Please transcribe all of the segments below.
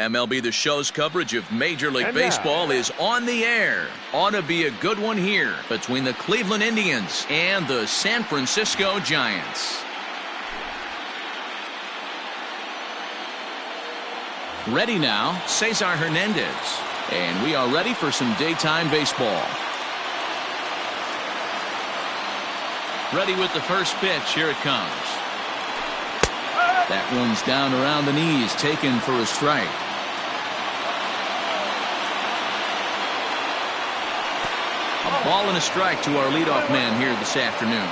MLB The Show's coverage of Major League Baseball is on the air. Ought to be a good one here between the Cleveland Indians and the San Francisco Giants. Ready now, Cesar Hernandez. And we are ready for some daytime baseball. Ready with the first pitch. Here it comes. That one's down around the knees, taken for a strike. A ball and a strike to our leadoff man here this afternoon.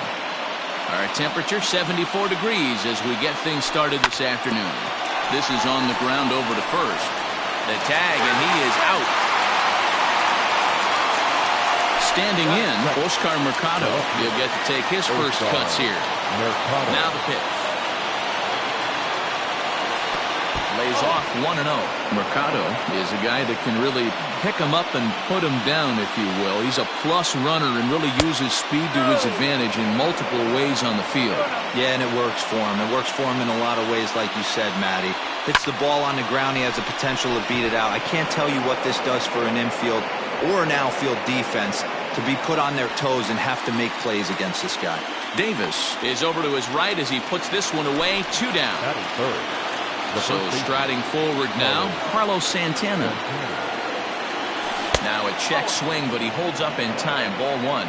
Our temperature 74 degrees as we get things started this afternoon. This is on the ground over to first. The tag, and he is out. Standing in, Oscar Mercado. He'll get to take his first cuts here. Now the pitch. Lays off 1-0. Mercado is a guy that can really pick him up and put him down, if you will. He's a plus runner and really uses speed to his advantage in multiple ways on the field. Yeah, and it works for him. It works for him in a lot of ways, like you said, Matty. Hits the ball on the ground. He has the potential to beat it out. I can't tell you what this does for an infield or an outfield defense to be put on their toes and have to make plays against this guy. Davis is over to his right as he puts this one away. 2 down. So striding forward now, Carlos Santana. Now a check swing, but he holds up in time. Ball 1.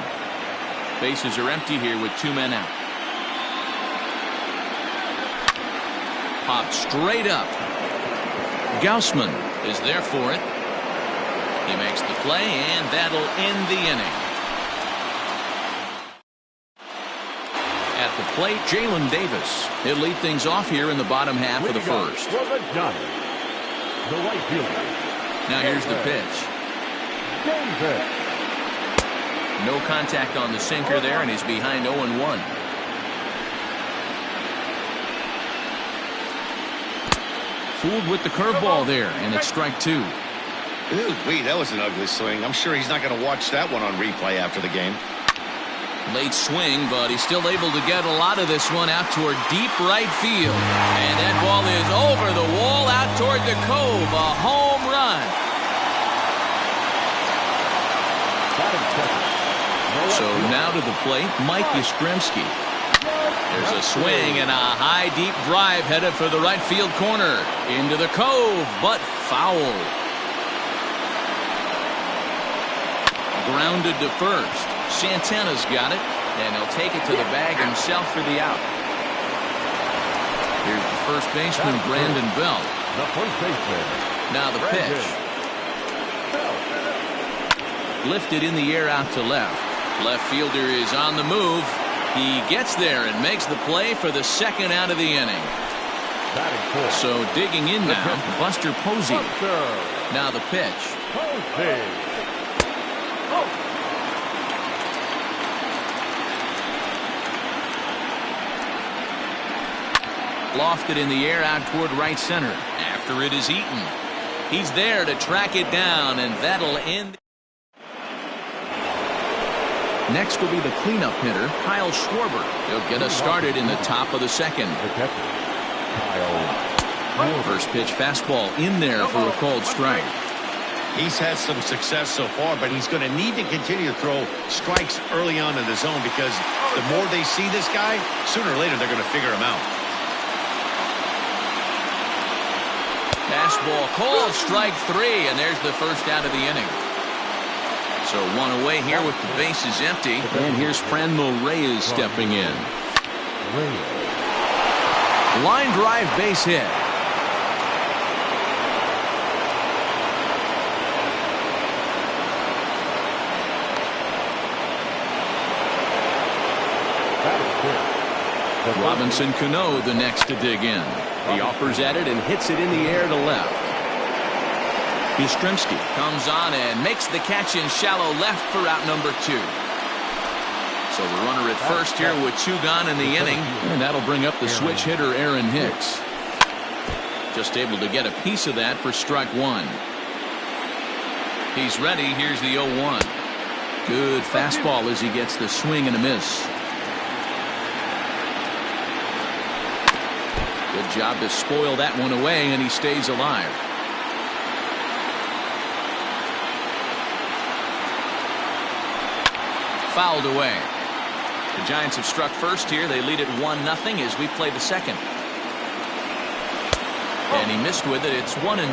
Bases are empty here with 2 men out. Popped straight up. Gaussman is there for it. He makes the play, and that'll end the inning. At the plate, Jalen Davis. He'll lead things off here in the bottom half of the first. Now here's the pitch. No contact on the sinker there, and he's behind 0-1. Fooled with the curveball there, and it's strike 2. Ooh, wait, that was an ugly swing. I'm sure he's not going to watch that one on replay after the game. Late swing, but he's still able to get a lot of this one out toward deep right field. And that ball is over the wall out toward the cove. A home run. So now to the plate, Mike Yastrzemski. There's a swing and a high deep drive headed for the right field corner. Into the cove, but foul. Grounded to first. Santana's got it, and he'll take it to the bag himself for the out. Here's the first baseman, Brandon Belt. Now the pitch. Lifted in the air out to left. Left fielder is on the move. He gets there and makes the play for the second out of the inning. So digging in now, Buster Posey. Now the pitch. Lofted in the air out toward right center. After it is Eaton. He's there to track it down, and that'll end. Next will be the cleanup hitter, Kyle Schwarber. He'll get us started in the top of the second. First pitch fastball in there for a called strike. He's had some success so far, but he's going to need to continue to throw strikes early on in the zone because the more they see this guy, sooner or later they're going to figure him out. Fastball called, strike 3, and there's the first out of the inning. So 1 away here with the bases empty. And here's Franmil Reyes stepping in. Line drive base hit. Robinson Cano the next to dig in. He offers at it and hits it in the air to left. Yastrzemski comes on and makes the catch in shallow left for out number 2. So the runner at first here with 2 gone in the inning. And that'll bring up the switch hitter Aaron Hicks. Just able to get a piece of that for strike 1. He's ready. Here's the 0-1. Good fastball as he gets the swing and a miss. Good job to spoil that one away, and he stays alive. fouled away. The Giants have struck first here. They lead at 1-0 as we play the second. And he missed with it. It's 1-2.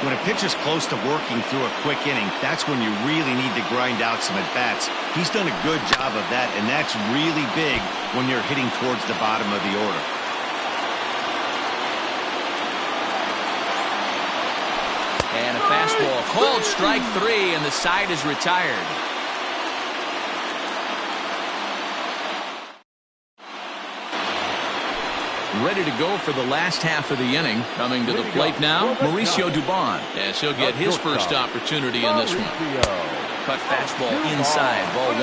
When a pitcher's close to working through a quick inning, that's when you really need to grind out some at-bats. He's done a good job of that, and that's really big when you're hitting towards the bottom of the order. And a fastball called strike 3, and the side is retired. Ready to go for the last half of the inning. Coming to the plate now, Mauricio Dubon. Yes, he'll get his first opportunity in this one. Cut fastball inside, ball 1.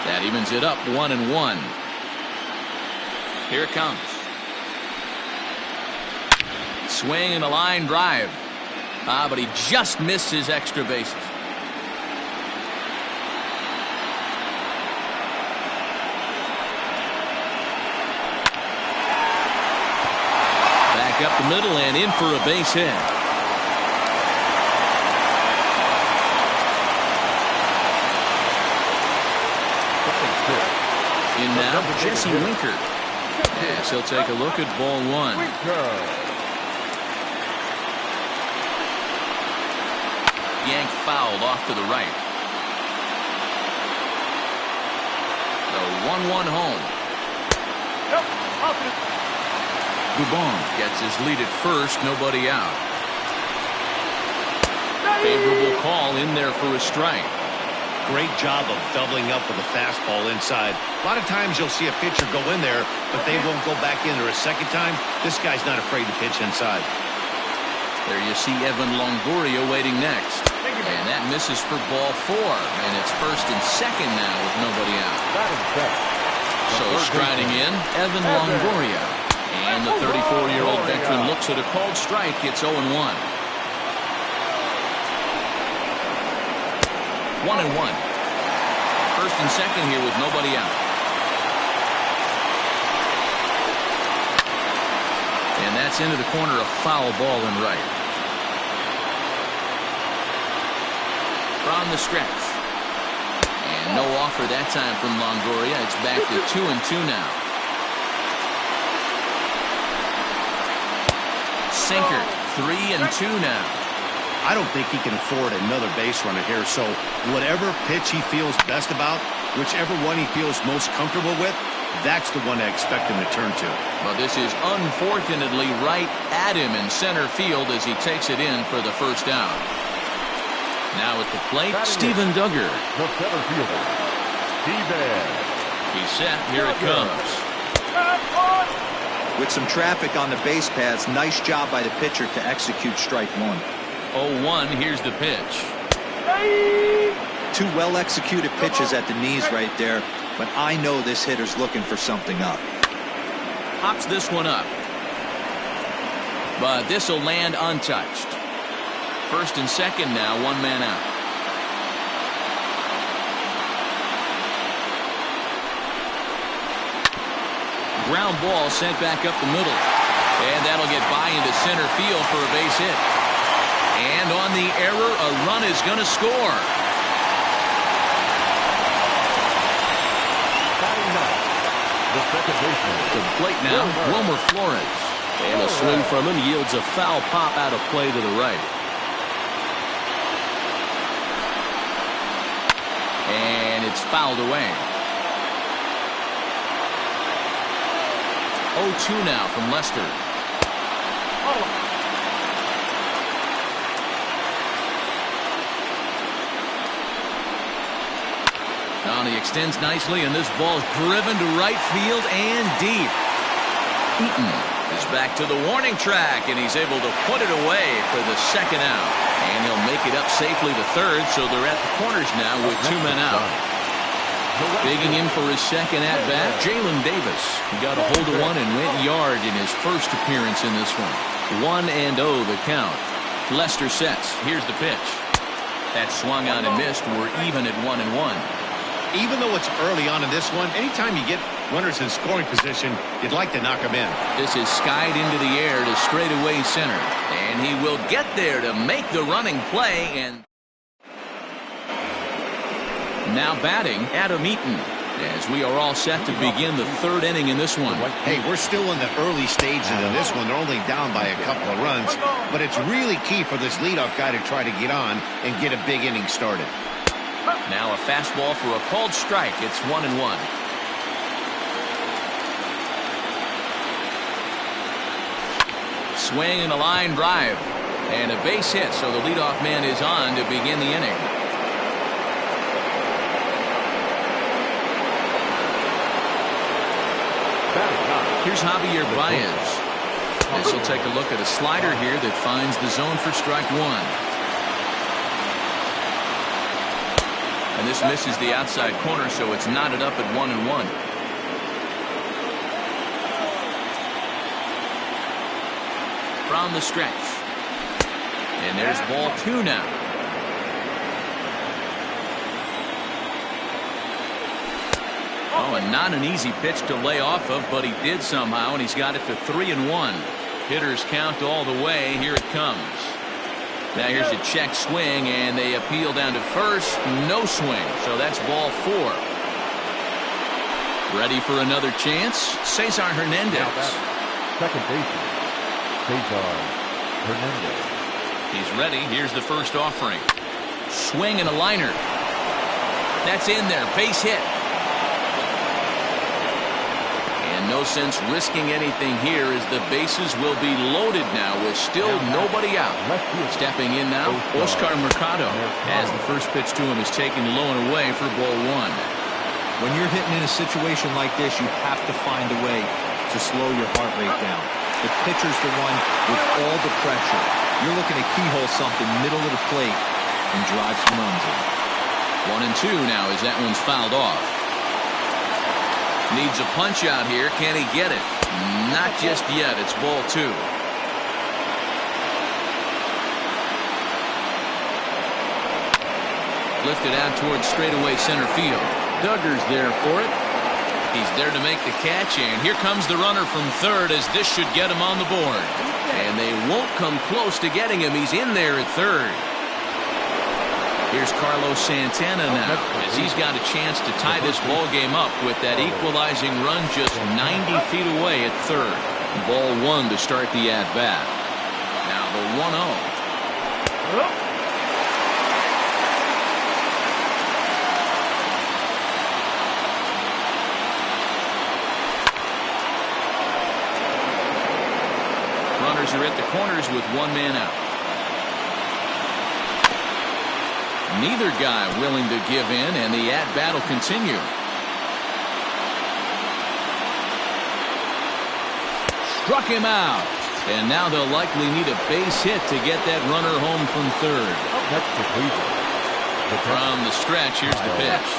That evens it up, 1-1. Here it comes. Swing and a line drive. But he just missed his extra bases. Back up the middle and in for a base hit. In now, Jesse Winker. Yes, he'll take a look at ball 1. Yank fouled off to the right. The 1-1 home. Dubon gets his lead at first, nobody out. Favorable call in there for a strike. Great job of doubling up with a fastball inside. A lot of times you'll see a pitcher go in there, but they won't go back in there a second time. This guy's not afraid to pitch inside. There you see Evan Longoria waiting next. And that misses for ball 4. And it's first and second now with nobody out. So striding in, Evan Longoria. And the 34-year-old veteran looks at a called strike. It's 0-1. 1-1. First and second here with nobody out. And that's into the corner, a foul ball and right. From the stretch. And no offer that time from Longoria. It's back to 2-2 now. Sinker, 3-2 now. I don't think he can afford another base runner here, so whatever pitch he feels best about, whichever one he feels most comfortable with, that's the one I expect him to turn to. Well, this is unfortunately right at him in center field as he takes it in for the first out. Now at the plate, Steven Duggar. The center fielder, Steven. He's set. Here it comes. With some traffic on the base paths, nice job by the pitcher to execute strike 1. 0-1. Here's the pitch. 2 well-executed pitches at the knees right there, but I know this hitter's looking for something up. Pops this one up. But this will land untouched. First and second now, 1 man out. Ground ball sent back up the middle. And that'll get by into center field for a base hit. And on the error, a run is going to score. The second baseman. To the plate now, Wilmer Flores. And a swing from him yields a foul pop out of play to the right. And it's fouled away. 0-2 now from Lester. He extends nicely, and this ball is driven to right field and deep. Eaton is back to the warning track, and he's able to put it away for the second out. And he'll make it up safely to third, so they're at the corners now with 2 men out. Digging in for his second at-bat, Jalen Davis. He got a hold of one and went yard in his first appearance in this one. 1-0 the count. Lester sets. Here's the pitch. That swung out and missed. We're even at 1-1. Even though it's early on in this one, anytime you get runners in scoring position, you'd like to knock them in. This is skied into the air to straightaway center. And he will get there to make the running play. And now batting, Adam Eaton, as we are all set to begin the third inning in this one. Hey, we're still in the early stages of this one. They're only down by a couple of runs, but it's really key for this leadoff guy to try to get on and get a big inning started. Now a fastball for a called strike. It's 1-1. Swing and a line drive. And a base hit, so the leadoff man is on to begin the inning. Here's Javier Baez. This will take a look at a slider here that finds the zone for strike one. And this misses the outside corner, so it's knotted up at 1-1. From the stretch. And there's ball two now. Oh, and not an easy pitch to lay off of, but he did somehow, and he's got it to 3-1. Hitters count all the way. Here it comes. Now here's a check swing, and they appeal down to first. No swing, so that's ball four. Ready for another chance? Cesar Hernandez. Second baseman, Cesar Hernandez. He's ready. Here's the first offering. Swing and a liner. That's in there. Base hit. And no sense risking anything here as the bases will be loaded now with still nobody out. Stepping in now, Oscar Mercado, as the first pitch to him is taken low and away for ball one. When you're hitting in a situation like this, you have to find a way to slow your heart rate down. The pitcher's the one with all the pressure. You're looking to keyhole something middle of the plate and drive some runs in. 1-2 now as that one's fouled off. Needs a punch out here. Can he get it? Not just yet. It's ball two. Lifted out towards straightaway center field. Duggar's there for it. He's there to make the catch, and here comes the runner from third as this should get him on the board. And they won't come close to getting him. He's in there at third. Here's Carlos Santana now as he's got a chance to tie this ball game up with that equalizing run just 90 feet away at third. Ball one to start the at-bat. Now the 1-0. Runners are at the corners with one man out. Neither guy willing to give in, and the at-bat will continue. Struck him out. And now they'll likely need a base hit to get that runner home from third. From the stretch, here's the pitch.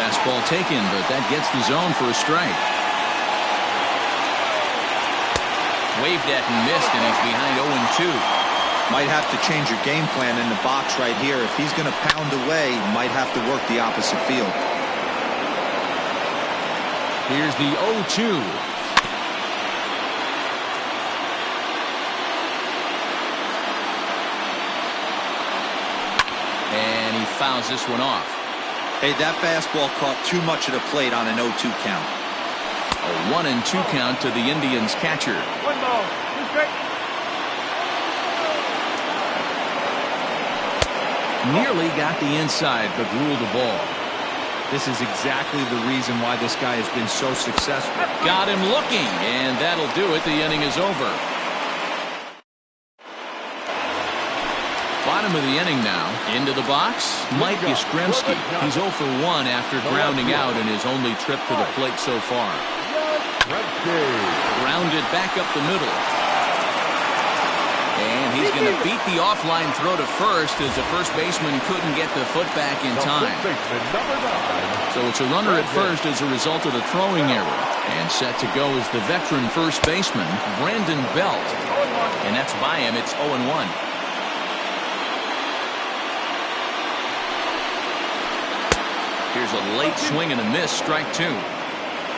Fastball taken, but that gets the zone for a strike. Waved at and missed, and he's behind 0-2. Might have to change your game plan in the box right here. If he's going to pound away, might have to work the opposite field. Here's the 0-2. And he fouls this one off. Hey, that fastball caught too much of the plate on an 0-2 count. A 1-2 count to the Indians catcher. One ball, two strikes. Nearly got the inside, but ruled the ball. This is exactly the reason why this guy has been so successful. Got him looking, and that'll do it. The inning is over. Bottom of the inning now. Into the box, Mike Yastrzemski. He's 0 for 1 after grounding out in his only trip to the plate so far. Grounded back up the middle. And he's going to beat the offline throw to first as the first baseman couldn't get the foot back in time. So it's a runner at first as a result of the throwing error. And set to go is the veteran first baseman, Brandon Belt. And that's by him. It's 0-1. Here's a late swing and a miss, strike two.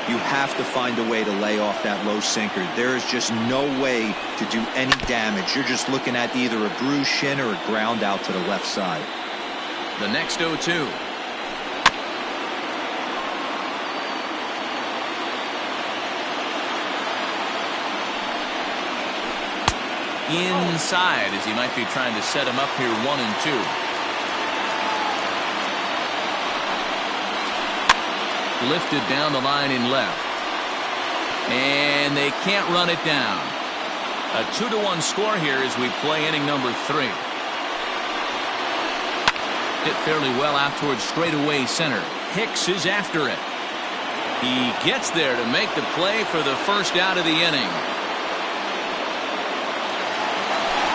You have to find a way to lay off that low sinker. There is just no way to do any damage. You're just looking at either a bruised shin or a ground out to the left side. The next 0-2. Inside, as he might be trying to set him up here 1-2. Lifted down the line in left. And they can't run it down. A 2-1 score here as we play inning number 3. Hit fairly well out towards straightaway center. Hicks is after it. He gets there to make the play for the first out of the inning.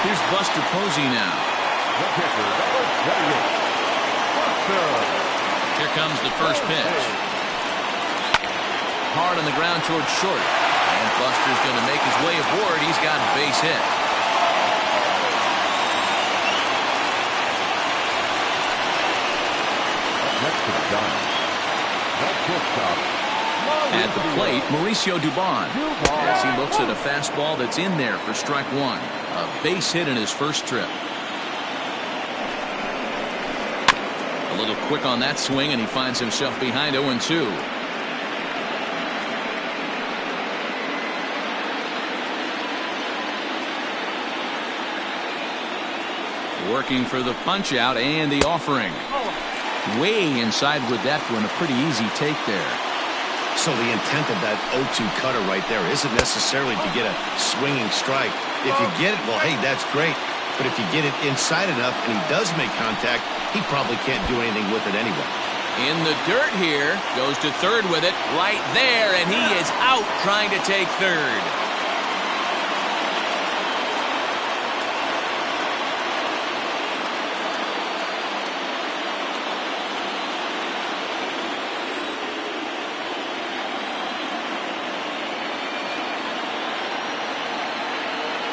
Here's Buster Posey now. The pitcher, number 28, Buster. Here comes the first pitch. Hard on the ground towards short. And Buster's going to make his way aboard. He's got a base hit. Next to the Giants, the shortstop, At the plate, Mauricio Dubon. As he looks at a fastball that's in there for strike one. A base hit in his first trip. A little quick on that swing, and he finds himself behind 0-2. Working for the punch out and the offering. Way inside with that one. A pretty easy take there. So the intent of that 0-2 cutter right there isn't necessarily to get a swinging strike. If you get it, well, hey, that's great. But if you get it inside enough and he does make contact, he probably can't do anything with it anyway. In the dirt here. Goes to third with it. Right there. And he is out trying to take third.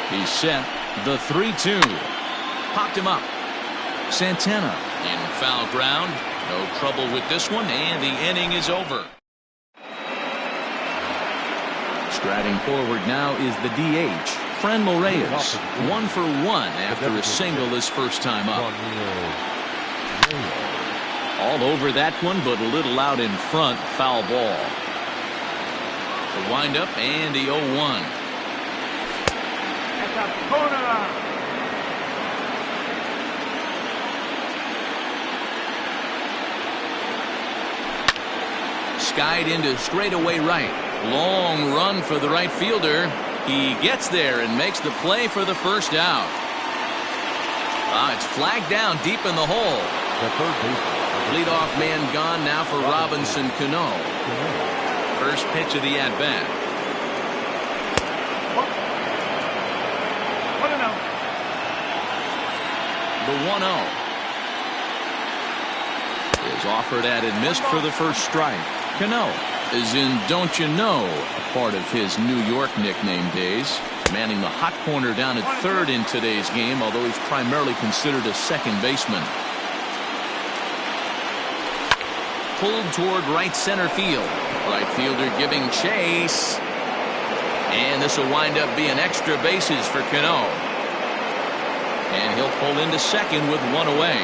He's set. The 3-2. Popped him up. Santana in foul ground. No trouble with this one, and the inning is over. Striding forward now is the DH, Franmil Reyes. 1 for 1 after a single his first time up. All over that one, but a little out in front. Foul ball. The windup and the 0-1. Skied into straightaway right. Long run for the right fielder. He gets there and makes the play for the first out. It's flagged down deep in the hole. The third baseman. Leadoff man gone now for Robinson Cano. First pitch of the at-bat. The 1-0 is offered at and missed for the first strike. Cano is in Don't You Know, a part of his New York nickname days. Manning the hot corner down at third in today's game, although he's primarily considered a second baseman. Pulled toward right center field. Right fielder giving chase. And this will wind up being extra bases for Cano. And he'll pull into second with one away.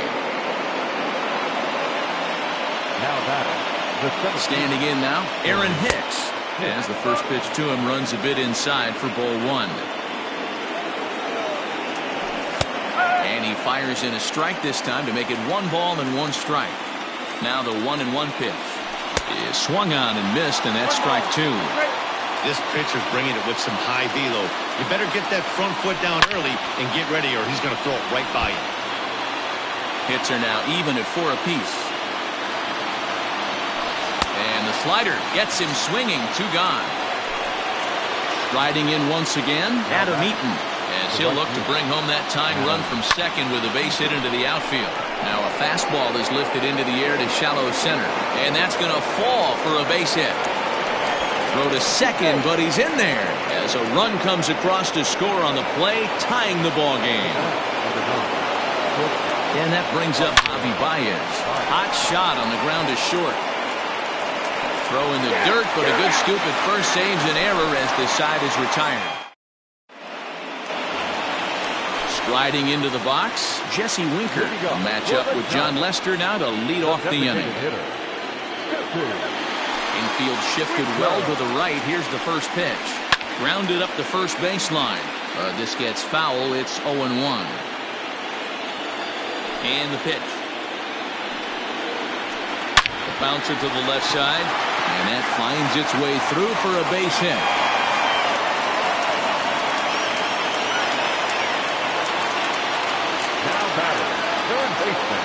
Now batting. Standing in now, Aaron Hicks. As the first pitch to him runs a bit inside for ball one. And he fires in a strike this time to make it 1 ball and 1 strike. Now the 1-1 pitch is swung on and missed, and that's strike 2. This pitcher's bringing it with some high velo. You better get that front foot down early and get ready, or he's going to throw it right by you. Hits are now even at 4 apiece. And the slider gets him swinging. 2 gone. Riding in once again, Adam Eaton, as he'll look to bring home that tying run from second with a base hit into the outfield. Now a fastball is lifted into the air to shallow center, and that's going to fall for a base hit. Throw to second, but he's in there as a run comes across to score on the play, tying the ball game. And that brings up Javi Baez. Hot shot on the ground is short. Throw in the dirt, but a good scoop at first saves an error as the side is retired. Striding into the box, Jesse Winker will match up with John Lester now to lead off the inning. Infield shifted well to the right. Here's the first pitch. Grounded up the first baseline. This gets foul. It's 0-1. And the pitch. The bouncer to the left side. And that finds its way through for a base hit. Now batting, third baseman.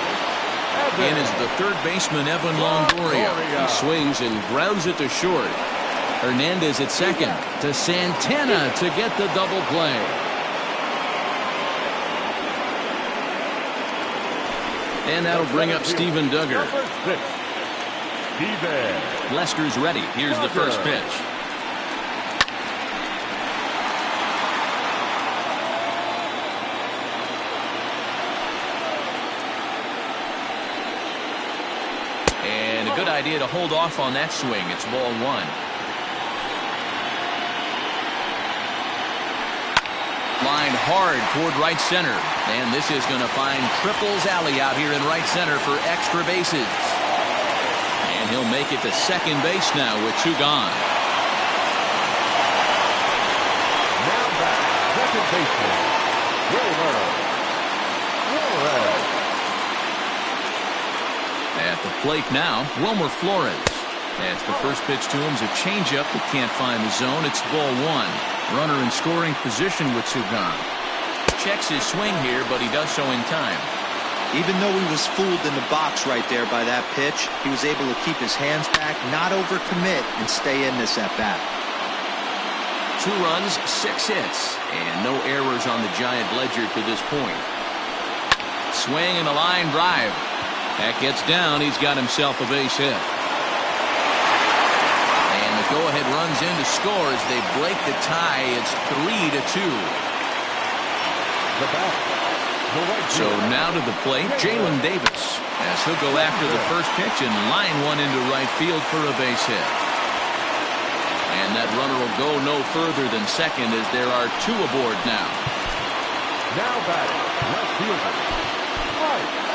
In is the third baseman, Evan Longoria. He swings and grounds it to short. Hernandez at second to Santana to get the double play. And that'll bring up Steven Duggar. Lester's ready. Here's the first pitch. And a good idea to hold off on that swing. It's ball one. Line hard toward right center. And this is going to find Triples Alley out here in right center for extra bases. And he'll make it to second base now with two gone. Now back, second baseman, Wilmer. At the plate now, Wilmer Flores. As the first pitch to him is a changeup that can't find the zone. It's ball one. Runner in scoring position with two gone. Checks his swing here, but he does so in time. Even though he was fooled in the box right there by that pitch, he was able to keep his hands back, not overcommit, and stay in this at-bat. 2 runs, 6 hits, and no errors on the Giant ledger to this point. Swing and a line drive. That gets down. He's got himself a base hit. And the go-ahead runs in to score as they break the tie. It's 3-2. So now to the plate, Jalen Davis, as he'll go after the first pitch and line one into right field for a base hit. And that runner will go no further than second as there are 2 aboard now. Now batting, left fielder, Mike.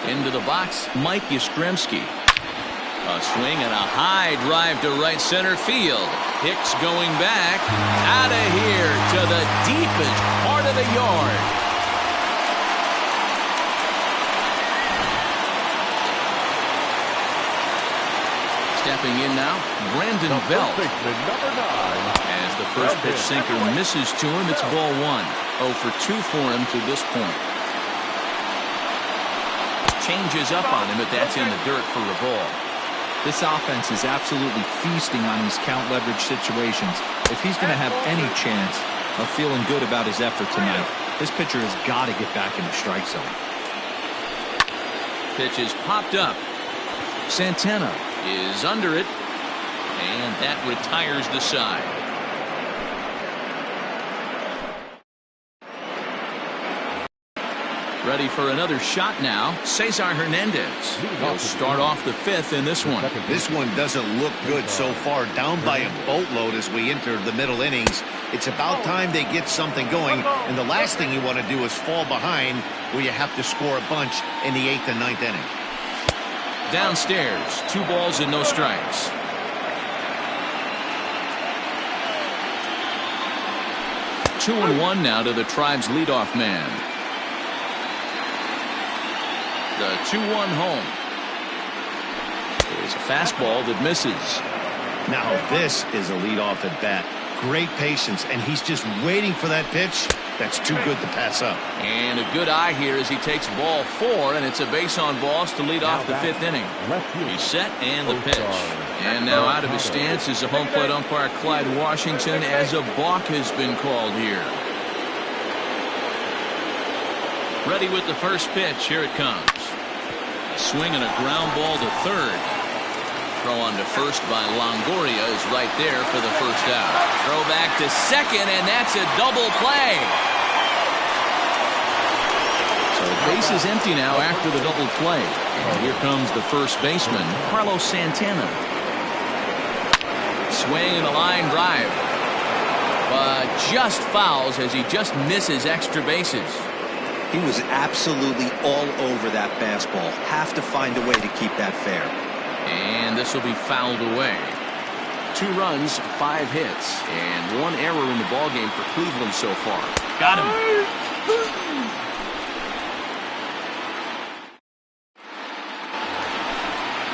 Into the box, Mike Yastrzemski. A swing and a high drive to right center field. Hicks going back. Out of here to the deepest part of the yard. Stepping in now, Brandon Belt. As the first pitch sinker misses to him, it's ball one. 0 for 2 for him to this point. Changes up on him, but that's in the dirt for a ball. This offense is absolutely feasting on these count leverage situations. If he's going to have any chance of feeling good about his effort tonight, this pitcher has got to get back in the strike zone. Pitch is popped up. Santana is under it, and that retires the side. Ready for another shot now, Cesar Hernandez. He'll start off the 5th in this one. This one doesn't look good so far. Down by a boatload as we enter the middle innings. It's about time they get something going, and the last thing you want to do is fall behind where you have to score a bunch in the 8th and 9th inning. Downstairs, 2 balls and no strikes. Two and one now to the Tribe's leadoff man. The 2-1 home. There's a fastball that misses. Now this is a leadoff at bat. Great patience, and he's just waiting for that pitch. That's too good to pass up. And a good eye here as he takes ball 4, and it's a base on balls to lead off the 5th inning. He's set and the pitch. And now out of his stance is the home plate umpire Clyde Washington as a balk has been called here. Ready with the first pitch. Here it comes. Swinging a ground ball to third. Throw on to first by Longoria is right there for the first out. Throw back to second, and that's a double play. So the base is empty now after the double play. And here comes the first baseman, Carlos Santana. Swing and a line drive. But just fouls as he just misses extra bases. He was absolutely all over that fastball. Have to find a way to keep that fair. And this will be fouled away. 2 runs, 5 hits, and 1 error in the ballgame for Cleveland so far. Got him.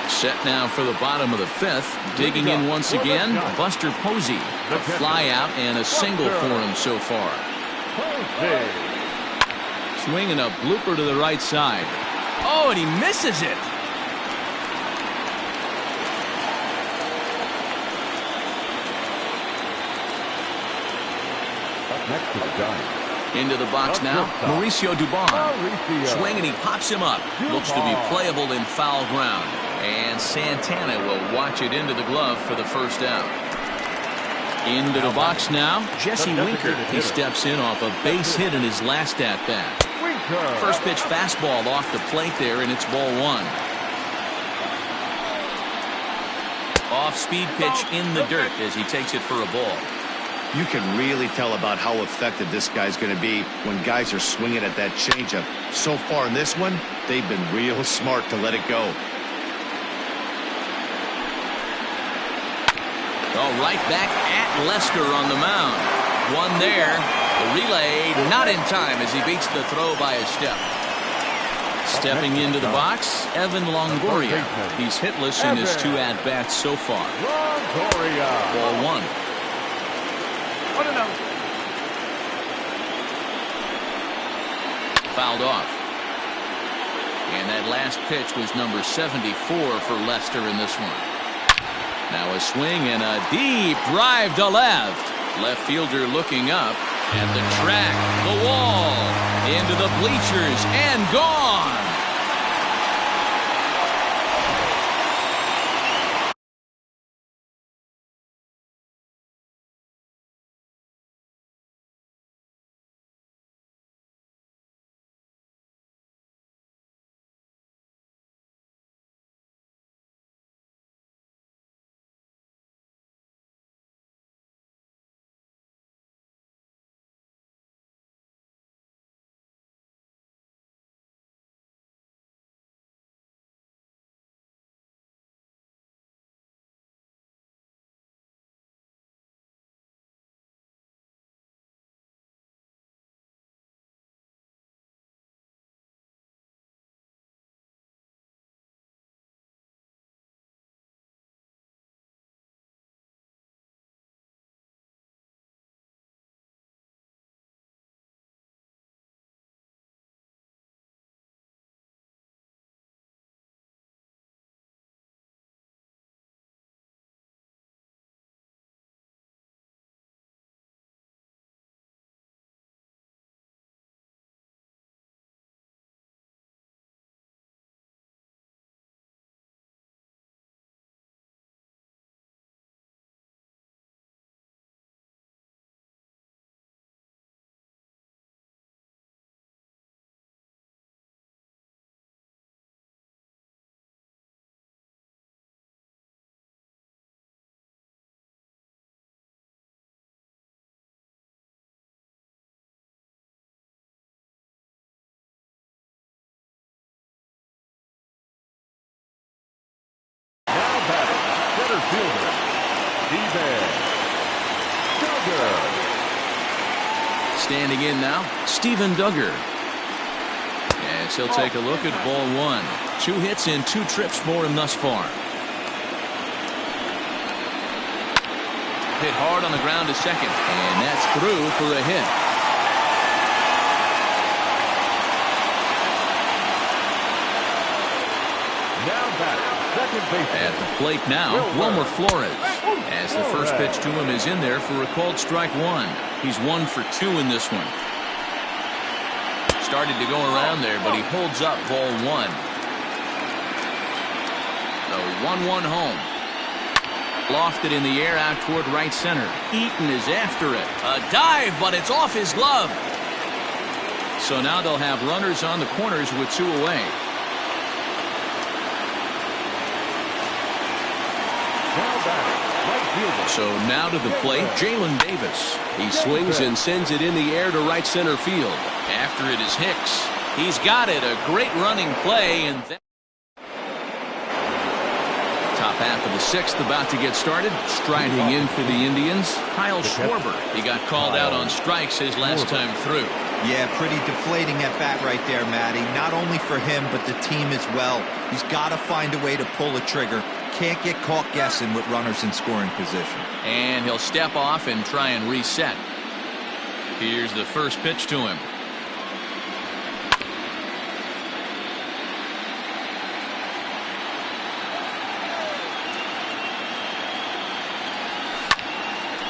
Set now for the bottom of the 5th. Digging in once again, Buster Posey. A fly out and a single for him so far. Swinging a blooper to the right side. Oh, and he misses it. Next to the Giants. Into the box now, Mauricio Dubon. Swing and he pops him up. Looks to be playable in foul ground. And Santana will watch it into the glove for the first out. Into the box now, Jesse Winker. He steps in off a base hit in his last at-bat. First pitch fastball off the plate there, and it's ball 1. Off-speed pitch in the dirt as he takes it for a ball. You can really tell about how effective this guy's going to be when guys are swinging at that changeup. So far in this one, they've been real smart to let it go. Oh, right back at Lester on the mound. One there. The relay not in time as he beats the throw by a step. Stepping into the box, Evan Longoria. He's hitless in his 2 at-bats so far. Ball 1. Fouled off. And that last pitch was number 74 for Lester in this one. Now a swing and a deep drive to left. Left fielder looking up. At the track, the wall, into the bleachers, and gone. Center fielder, Steven Duggar. Standing in now, Steven Duggar. As he'll take a look at ball 1. 2 hits and 2 trips for him thus far. Hit hard on the ground to second, and that's through for a hit. Now back, second base. At the plate now, Wilmer Flores. As the first pitch to him is in there for a called strike 1. He's 1 for 2 in this one. Started to go around there, but he holds up ball 1. The 1-1 home. Lofted in the air out toward right center. Eaton is after it. A dive, but it's off his glove. So now they'll have runners on the corners with 2 away. So now to the plate, Jalen Davis. He swings and sends it in the air to right center field. After it is Hicks. He's got it. A great running play. And top half of the 6th about to get started. Striding in for the Indians, Kyle Schwarber. He got called out on strikes his last time through. Yeah, pretty deflating at bat right there, Matty. Not only for him, but the team as well. He's got to find a way to pull a trigger. Can't get caught guessing with runners in scoring position. And he'll step off and try and reset. Here's the first pitch to him.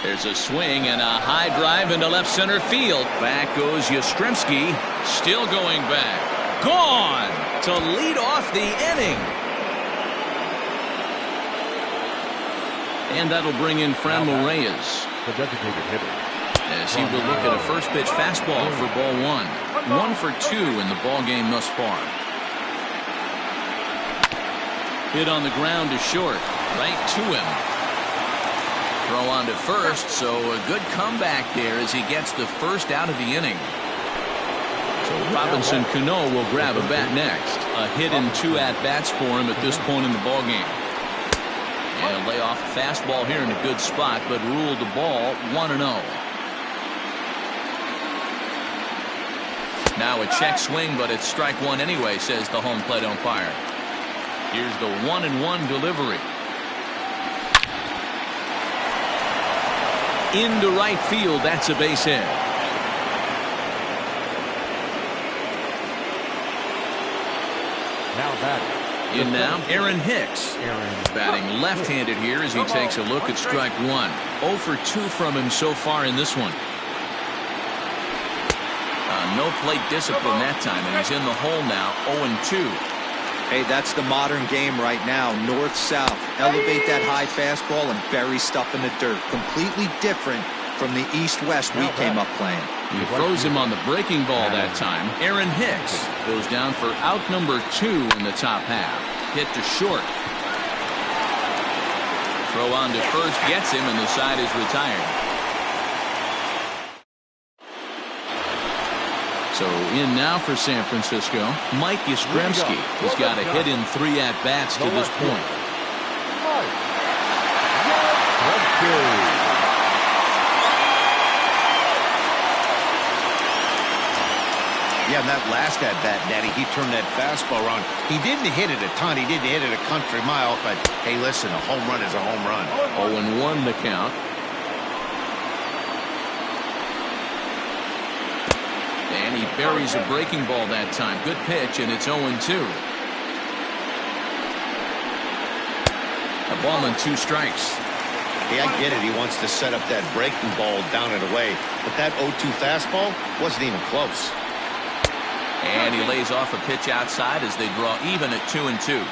There's a swing and a high drive into left center field. Back goes Yastrzemski. Still going back. Gone to lead off the inning. And that'll bring in Franmil Reyes. The designated hitter. As he will look at a first pitch fastball for ball 1. 1 for 2 in the ball game thus far. Hit on the ground to short. Right to him. Throw on to first, so a good comeback there as he gets the first out of the inning. So Robinson Cano will grab a bat next. A hit and 2 at-bats for him at this point in the ball game. And a layoff fastball here in a good spot, but ruled the ball 1-0. Now a check swing, but it's strike 1 anyway, says the home plate umpire. Here's the 1-1 delivery. Into right field, that's a base hit. Now batting. In now, Aaron Hicks. Batting left-handed here as he takes a look at strike 1. 0 for 2 from him so far in this one. No plate discipline that time, and he's in the hole now, 0-2. Hey, that's the modern game right now. North-south. Elevate that high fastball and bury stuff in the dirt. Completely different from the east-west we came up playing. He throws him on the breaking ball that time. Aaron Hicks goes down for out number 2 in the top half. Hit to short. Throw on to first gets him, and the side is retired. So in now for San Francisco, Mike Yastrzemski has got a hit in 3 at-bats to this point. Yeah, and that last at-bat, Daddy, he turned that fastball around. He didn't hit it a ton. He didn't hit it a country mile. But, hey, listen, a home run is a home run. 0-1 the count. And he buries a breaking ball that time. Good pitch, and it's 0-2. A ball and 2 strikes. Hey, I get it. He wants to set up that breaking ball down and away. But that 0-2 fastball wasn't even close. And he lays off a pitch outside as they draw even at 2-2.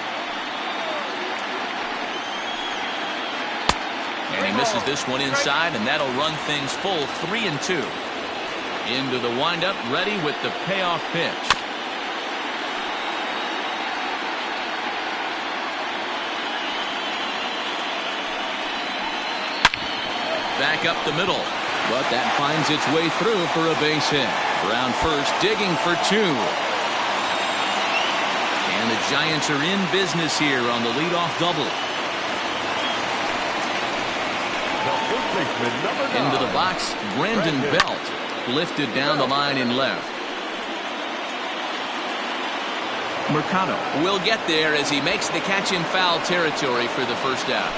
And he misses this one inside, and that'll run things full 3-2. Into the windup, ready with the payoff pitch. Back up the middle, but that finds its way through for a base hit. Around first, digging for 2. And the Giants are in business here on the leadoff double. Into the box, Brandon Belt. Lifted down the line in left. Mercado will get there as he makes the catch in foul territory for the first out.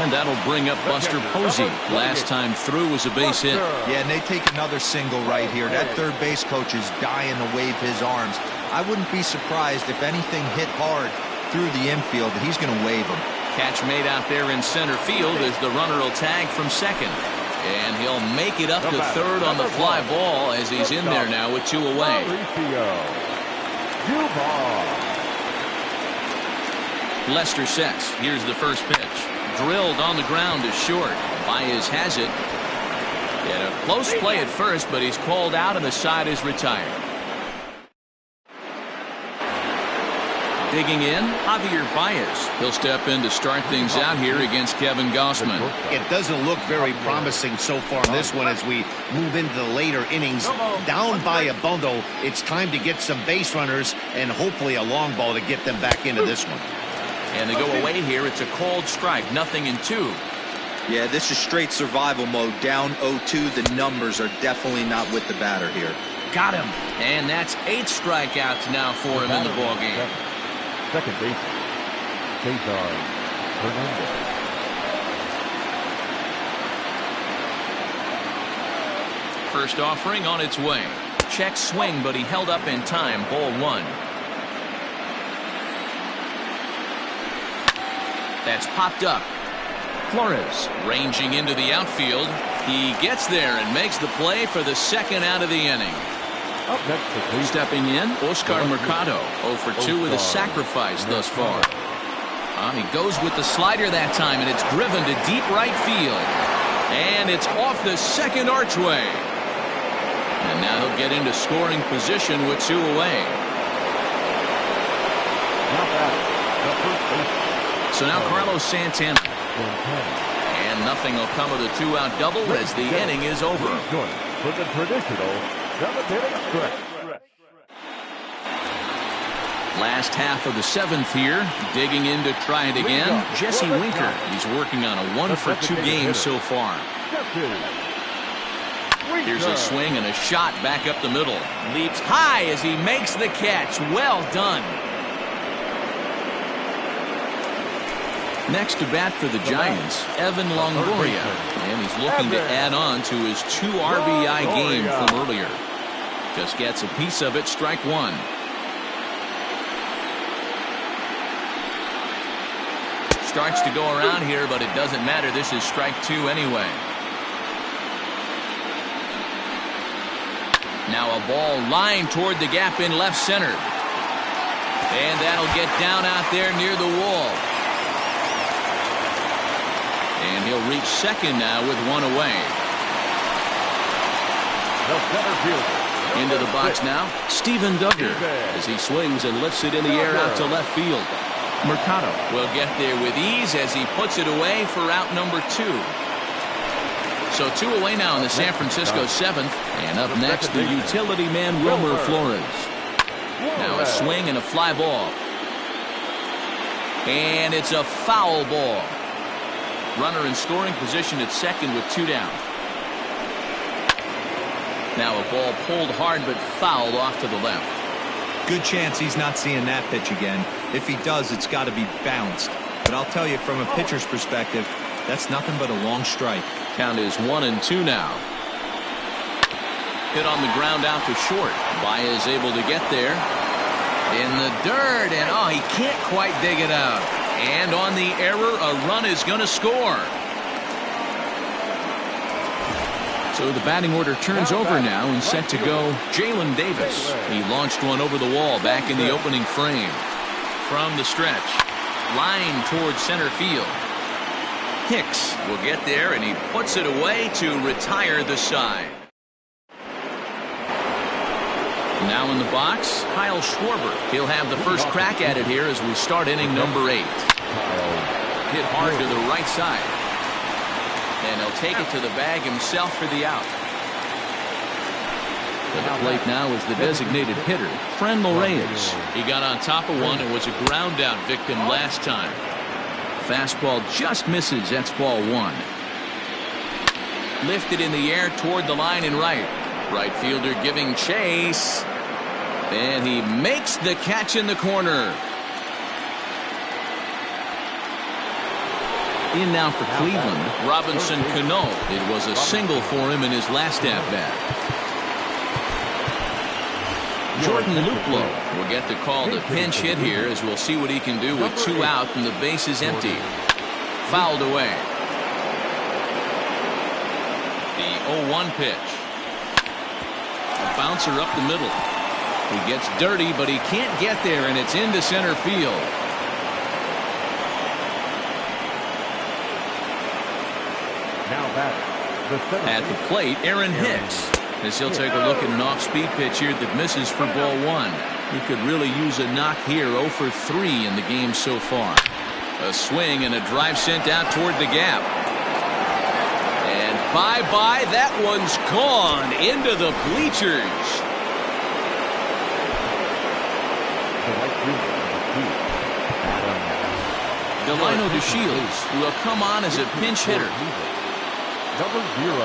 And that'll bring up Buster Posey. Last time through was a base hit. Yeah, and they take another single right here. That third base coach is dying to wave his arms. I wouldn't be surprised if anything hit hard through the infield. He's going to wave them. Catch made out there in center field as the runner will tag from second. And he'll make it up to third on the fly ball as he's in there now with 2 away. Lester sets. Here's the first pitch. Drilled on the ground to short. Baez has it. He had a close play at first, but he's called out and the side is retired. Digging in, Javier Baez. He'll step in to start things out here against Kevin Gossman. It doesn't look very promising so far in this one as we move into the later innings. Down by a bundle, it's time to get some base runners and hopefully a long ball to get them back into this one. And they go away here. It's a called strike. 0-2. Yeah, this is straight survival mode. Down 0-2. The numbers are definitely not with the batter here. Got him. And that's 8 strikeouts now for him in the ballgame. Second base, Cesar Hernandez. First offering on its way. Check swing, but he held up in time. Ball 1. That's popped up. Flores ranging into the outfield. He gets there and makes the play for the second out of the inning. Up next, stepping in, Oscar Mercado. 0 for 2 with a sacrifice thus far. He goes with the slider that time, and it's driven to deep right field. And it's off the second archway. And now he'll get into scoring position with 2 away. So now Carlos Santana. And nothing will come of the 2-out double as the inning is over. For the traditional 7th-inning stretch. Last half of the 7th here. Digging in to try it again. Jesse Winker. He's working on a 1 for 2 game so far. Here's a swing and a shot back up the middle. Leaps high as he makes the catch. Well done. Next to bat for the Giants, Evan Longoria. And he's looking to add on to his 2 RBI game from earlier. Just gets a piece of it, strike 1. Starts to go around here, but it doesn't matter. This is strike 2 anyway. Now a ball lined toward the gap in left center. And that'll get down out there near the wall. And he'll reach second now with 1 away. The center fielder. Into the box now, Steven Duggar, as he swings and lifts it in the air out to left field. Mercado will get there with ease as he puts it away for out number 2. So 2 away now in the San Francisco 7th. And up next, the utility man, Wilmer Flores. Now a swing and a fly ball. And it's a foul ball. Runner in scoring position at second with 2 down. Now a ball pulled hard but fouled off to the left. Good chance he's not seeing that pitch again. If he does, it's got to be bounced. But I'll tell you, from a pitcher's perspective, that's nothing but a long strike. Count is 1-2 now. Hit on the ground out to short. Baez able to get there. In the dirt, and he can't quite dig it out. And on the error, a run is going to score. So the batting order turns over now and set to go Jalen Davis. He launched one over the wall back in the opening frame. From the stretch, line towards center field. Hicks will get there, and he puts it away to retire the side. Now in the box, Kyle Schwarber. He'll have the first crack at it here as we start inning number 8. Hit hard to the right side. And he'll take it to the bag himself for the out. At the plate now is the designated hitter, Frenlo Reyes. He got on top of one and was a ground out victim last time. Fastball just misses. That's ball 1. Lifted in the air toward the line and right. Right fielder giving chase. And he makes the catch in the corner. In now for Cleveland, Robinson Cano. It was a single for him in his last at-bat. Jordan Luplow will get the call to pinch hit here, as we'll see what he can do with 2 out and the base is empty. Fouled away. The 0-1 pitch. A bouncer up the middle. He gets dirty, but he can't get there, and it's into center field. Now batting, the center At the plate, Aaron Hicks, as he'll take a look at an off-speed pitch here that misses for ball one. He could really use a knock here. 0 for 3 in the game so far. A swing and a drive sent out toward the gap. And bye-bye, that one's gone into the bleachers. The right fielder, Delino DeShields will come on as a pinch hitter. Number 0,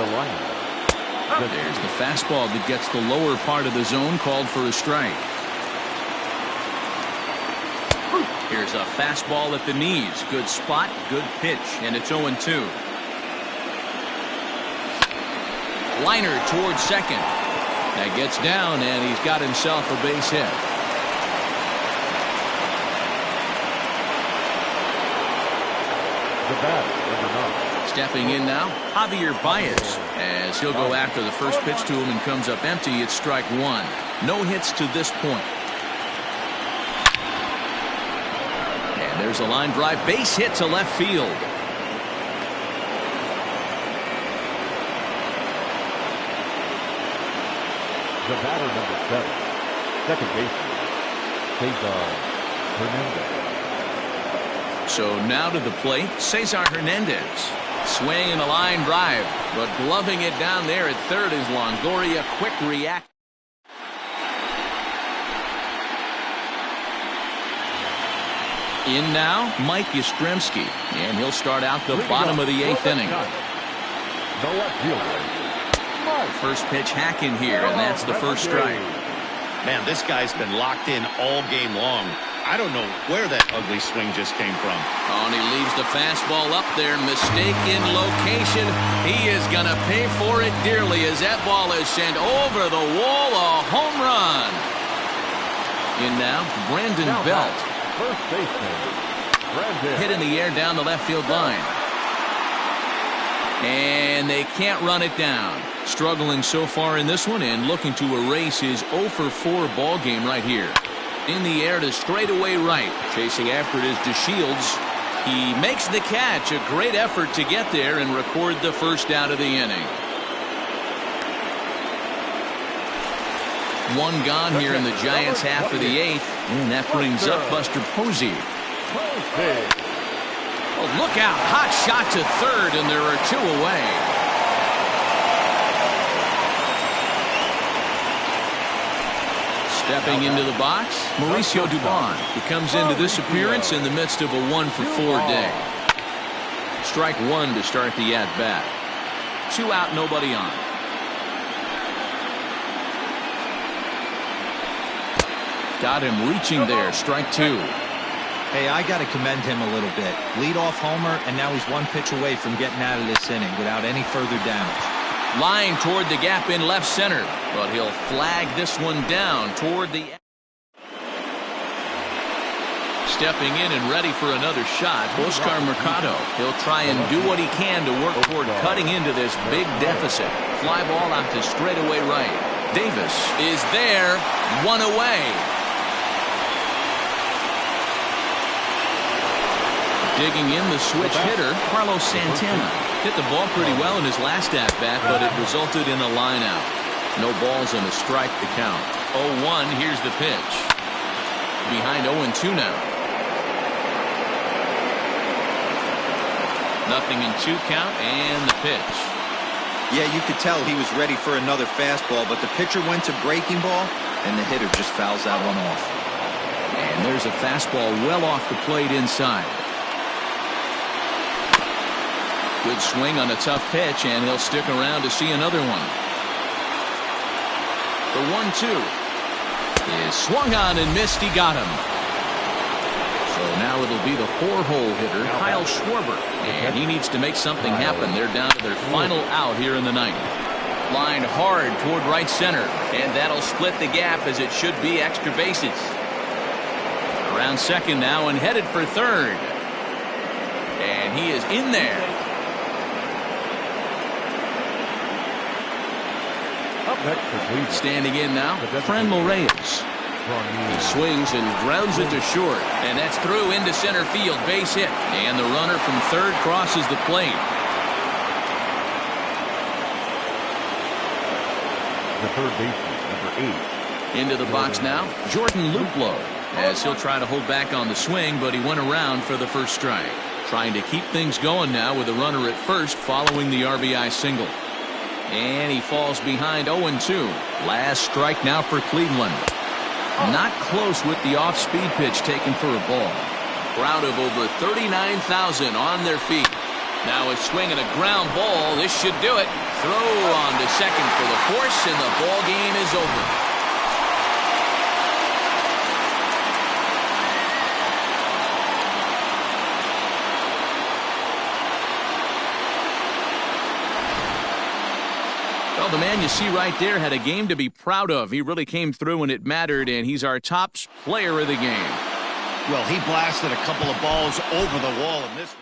Delino. There's the fastball that gets the lower part of the zone, called for a strike. Here's a fastball at the knees. Good spot, good pitch, and it's 0-2. Liner towards second. That gets down, and he's got himself a base hit. The batter, number 9. Stepping in now, Javier Baez, as he'll go after the first pitch to him and comes up empty. It's strike one. No hits to this point. And there's a line drive, base hit to left field. The batter, number 7, second baseman, Cesar Hernandez. So now to the plate, Cesar Hernandez. Swing and a line drive, but gloving it down there at third is Longoria. Quick react. In now, Mike Yastrzemski, and he'll start out the bottom of the 8th inning. The left fielder. First pitch hack in here, and that's the first strike. Man, this guy's been locked in all game long. I don't know where that ugly swing just came from. Oh, and he leaves the fastball up there. Mistake in location. He is going to pay for it dearly as that ball is sent over the wall. A home run. In now, Brandon Belt. First baseman, Brandon. Hit in the air down the left field line. And they can't run it down. Struggling so far in this one and looking to erase his 0 for 4 ball game right here. In the air to straightaway right. Chasing after it is DeShields. He makes the catch. A great effort to get there and record the first out of the inning. One gone here in the Giants' half of the 8th. And that brings up Buster Posey. Oh, look out. Hot shot to third, and there are 2 away. Stepping into the box, Mauricio Dubon. He comes into this appearance in the midst of a 1 for 4 day. Strike one to start the at-bat. 2 out, nobody on. Got him reaching there. Strike 2. Hey, I got to commend him a little bit. Leadoff homer, and now he's 1 pitch away from getting out of this inning without any further damage. Line toward the gap in left center, but he'll flag this one down toward the... Stepping in and ready for another shot, Oscar Mercado. He'll try and do what he can to work toward cutting into this big deficit. Fly ball out to straightaway right. Davis is there, 1 away. Digging in the switch hitter, Carlos Santana. Hit the ball pretty well in his last at-bat, but it resulted in a line out. No balls and a strike to count. 0-1, here's the pitch. Behind 0-2 now. Nothing in 2 count, and the pitch. Yeah, you could tell he was ready for another fastball, but the pitcher went to breaking ball, and the hitter just fouls that one off. And there's a fastball well off the plate inside. Good swing on a tough pitch, and he'll stick around to see another one. The 1-2 is swung on and missed. He got him. So now it'll be the 4-hole hitter, Kyle Schwarber. And he needs to make something happen. They're down to their final out here in the 9th. Line hard toward right center, and that'll split the gap as it should be extra bases. Around second now and headed for third. And he is in there. Standing in now, Franmil Reyes. He swings and grounds it to short, and that's through into center field. Base hit, and the runner from third crosses the plate. the third baseman, number 8. Into the box now, Jordan Luplow, as he'll try to hold back on the swing, but he went around for the first strike. Trying to keep things going now with a runner at first following the RBI single. And he falls behind 0-2. Last strike now for Cleveland. Not close with the off-speed pitch taken for a ball. Crowd of over 39,000 on their feet. Now a swing and a ground ball. This should do it. Throw on to second for the force, and the ball game is over. Well, the man you see right there had a game to be proud of. He really came through when it mattered, and he's our top player of the game. Well, he blasted a couple of balls over the wall in this one.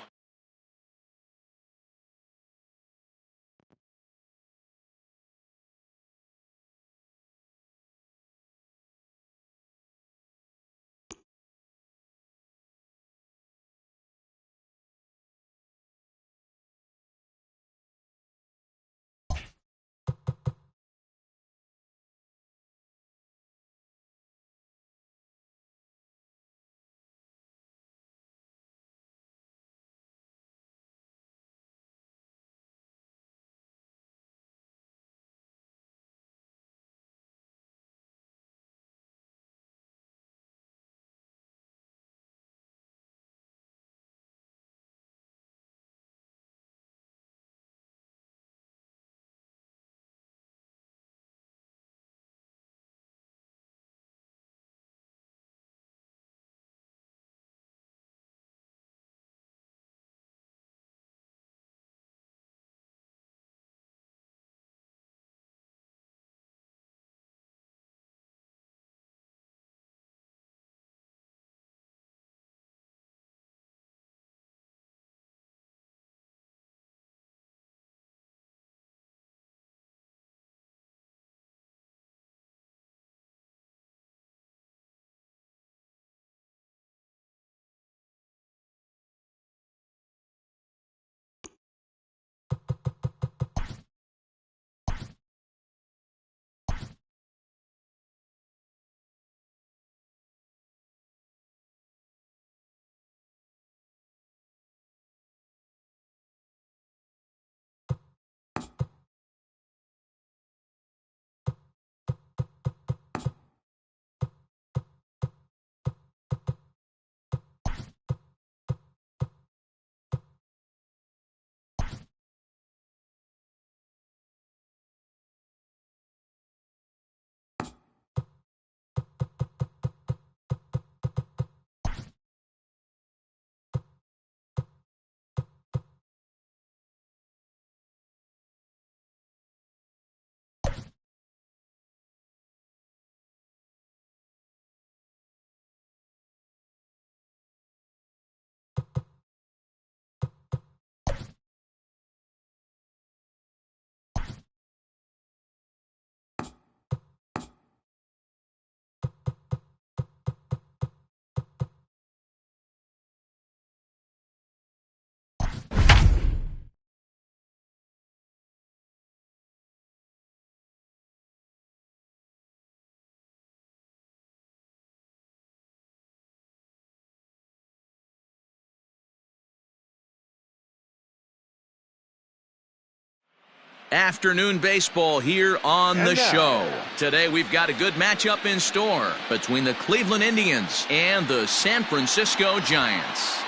Afternoon baseball here on the show. Today we've got a good matchup in store between the Cleveland Indians and the San Francisco Giants.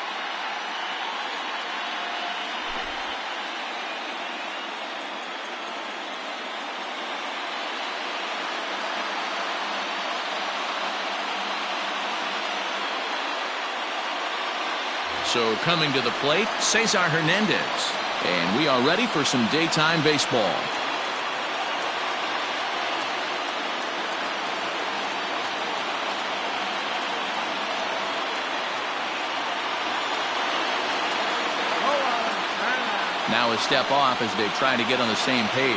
So coming to the plate, Cesar Hernandez. And we are ready for some daytime baseball. Now a step off as they try to get on the same page.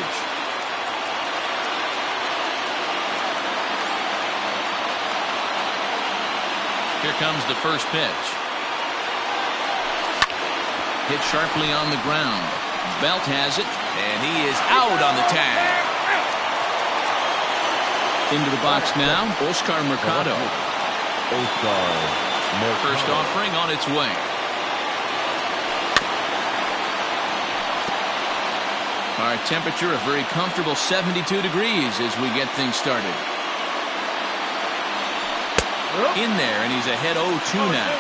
Here comes the first pitch. Hit sharply on the ground. Belt has it, and he is out on the tag. Into the box now, Oscar Mercado. First offering on its way. Our temperature a very comfortable 72 degrees as we get things started. In there, and he's ahead 0-2 now.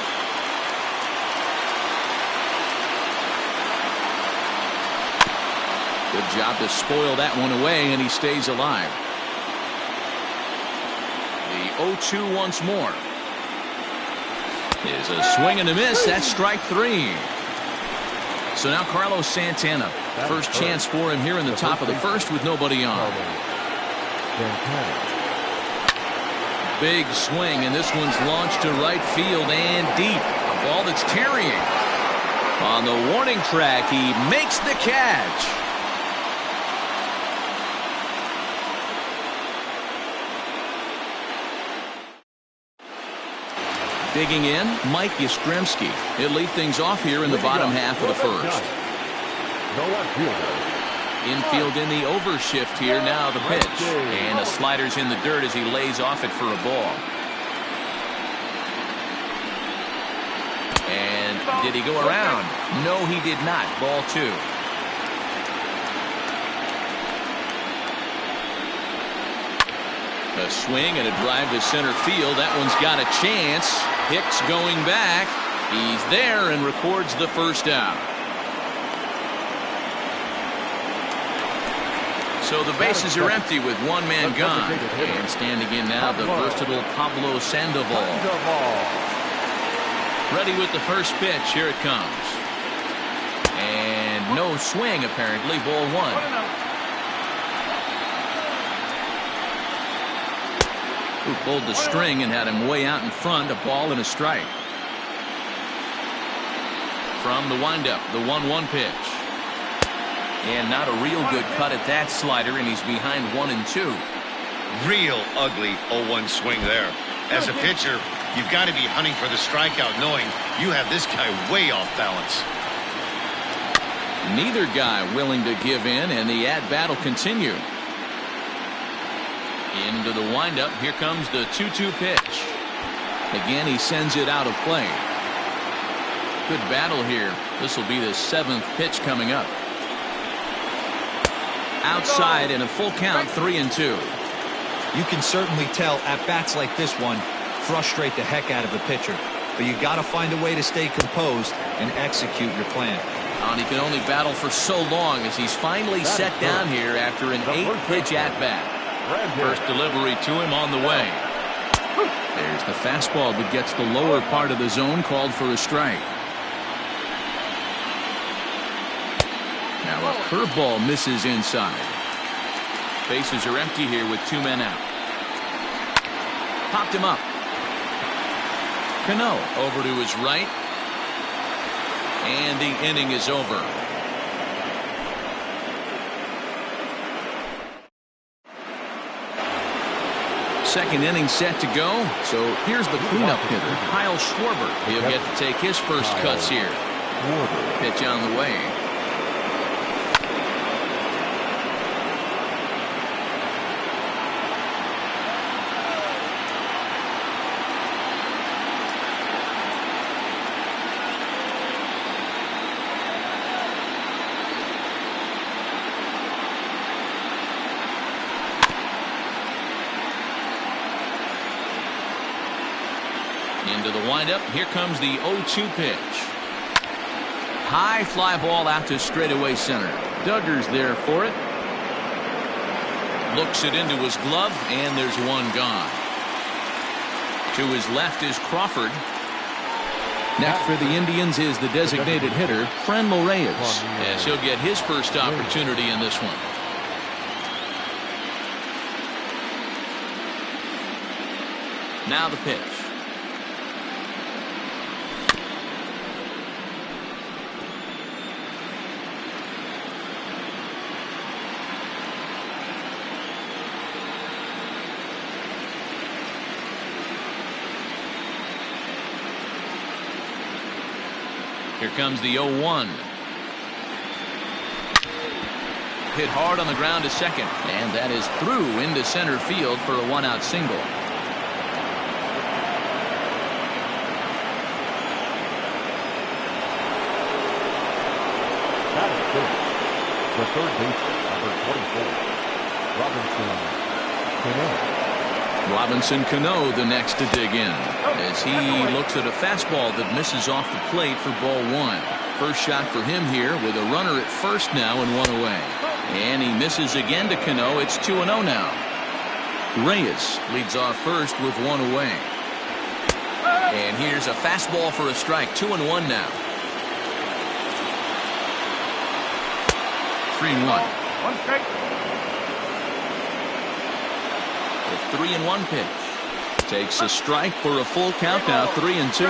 Good job to spoil that one away, and he stays alive. The 0-2 once more. Is a swing and a miss. That's strike 3. So now Carlos Santana. First chance for him here in the top of the first with nobody on. Big swing, and this one's launched to right field and deep. A ball that's tarrying. On the warning track, he makes the catch. Digging in, Mike Yastrzemski. He'll lead things off here in the bottom half of the first. Infield in the overshift here. Now the pitch. And the slider's in the dirt as he lays off it for a ball. And did he go around? No, he did not. Ball 2. A swing and a drive to center field. That one's got a chance. Hicks going back. He's there and records the first out. So the bases are empty with one man gone. And standing in now, the versatile Pablo Sandoval. Ready with the first pitch. Here it comes. And no swing, apparently. Ball 1. Who pulled the string and had him way out in front. A ball and a strike. From the windup, the 1-1 pitch. And not a real good cut at that slider, and he's behind 1-2. Real ugly 0-1 swing there. As a pitcher, you've got to be hunting for the strikeout, knowing you have this guy way off balance. Neither guy willing to give in, and the at-bat will continue. Into the windup. Here comes the 2-2 pitch. Again, he sends it out of play. Good battle here. This will be the 7th pitch coming up. Outside in a full count, 3-2. You can certainly tell at bats like this one frustrate the heck out of a pitcher. But you got to find a way to stay composed and execute your plan. And he can only battle for so long as he's finally set down here after an 8-pitch at-bat. First delivery to him on the way. There's the fastball that gets the lower part of the zone, called for a strike. Now a curveball misses inside. Bases are empty here with 2 men out. Popped him up. Cano over to his right. And the inning is over. Second inning set to go. So here's the cleanup hitter, Kyle Schwarber. He'll get to take his first cuts here. Pitch on the way. Into the windup. Here comes the 0-2 pitch. High fly ball out to straightaway center. Duggar's there for it. Looks it into his glove, and there's one gone. To his left is Crawford. Next for the Indians is the designated hitter, Franmil Reyes, as he'll get his first opportunity in this one. Now the pitch. Here comes the 0-1. hit hard on the ground to second. And that is through into center field for a one-out single. That is good. The third baseman, number 24, Robinson Cano, the next to dig in, as he looks at a fastball that misses off the plate for ball one. First shot for him here with a runner at first now and one away. And he misses again to Cano. It's 2-0 now. Reyes leads off first with one away. And here's a fastball for a strike. 2-1 now. 3-1. One strike. The 3-1 pitch. Takes a strike for a full count now. 3-2.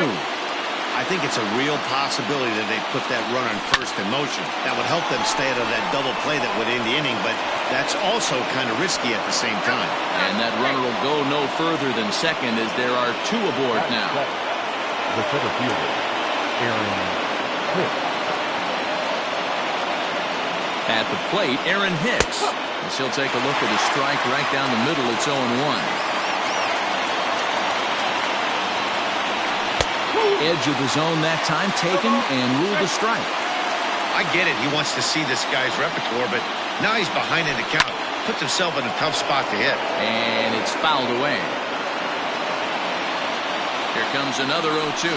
I think it's a real possibility that they put that runner in first in motion. That would help them stay out of that double play that would end the inning, but that's also kind of risky at the same time. And that runner will go no further than second as there are two aboard now. The center fielder, Aaron Hicks. At the plate, Aaron Hicks. As he'll take a look at a strike right down the middle. It's 0-1. Edge of the zone that time taken and ruled a strike. I get it. He wants to see this guy's repertoire, but now he's behind in the count. Puts himself in a tough spot to hit. And it's fouled away. Here comes another 0-2.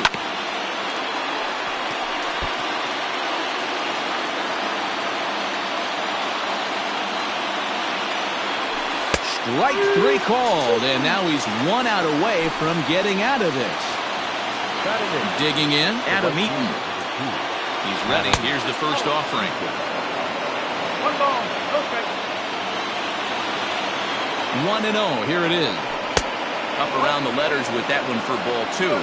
Strike three called, and now he's one out away from getting out of this. Digging in, Adam Eaton. He's ready. Here's the first offering. 1-0. Here it is. Up around the letters with that one for ball two.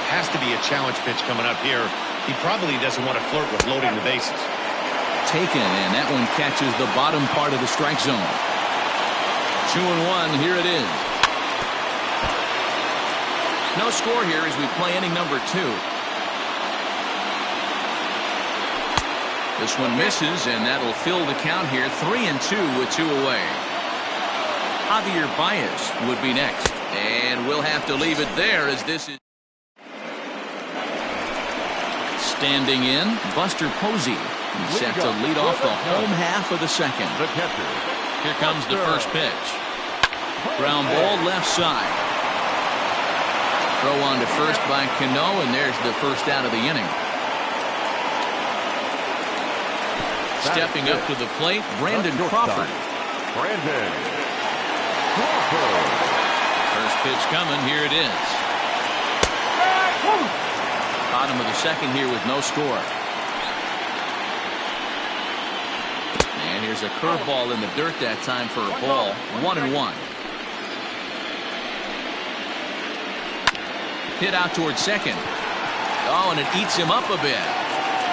Has to be a challenge pitch coming up here. He probably doesn't want to flirt with loading the bases. Taken, and that one catches the bottom part of the strike zone. 2-1. Here it is. No score here as we play inning number 2. This one misses, and that'll fill the count here. 3-2 with 2 away. Javier Baez would be next, and we'll have to leave it there as this is standing in. Buster Posey. He's set to lead off the home half of the second. The catcher. Here comes the first pitch. Ground ball left side. Throw on to first by Cano, and there's the first out of the inning. Stepping up to the plate, Brandon Crawford. Brandon Crawford. First pitch coming. Here it is. Bottom of the second here with no score. And here's a curveball in the dirt that time for a ball. 1-1. Hit out towards second. Oh, and it eats him up a bit.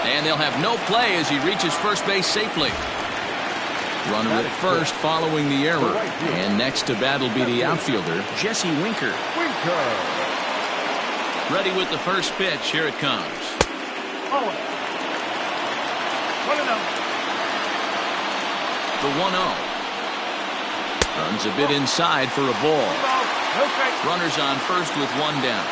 And they'll have no play as he reaches first base safely. Runner at first following the error. And next to bat will be the outfielder, Jesse Winker. Ready with the first pitch. Here it comes. The 1-0. Runs a bit inside for a ball. Runners on first with one down.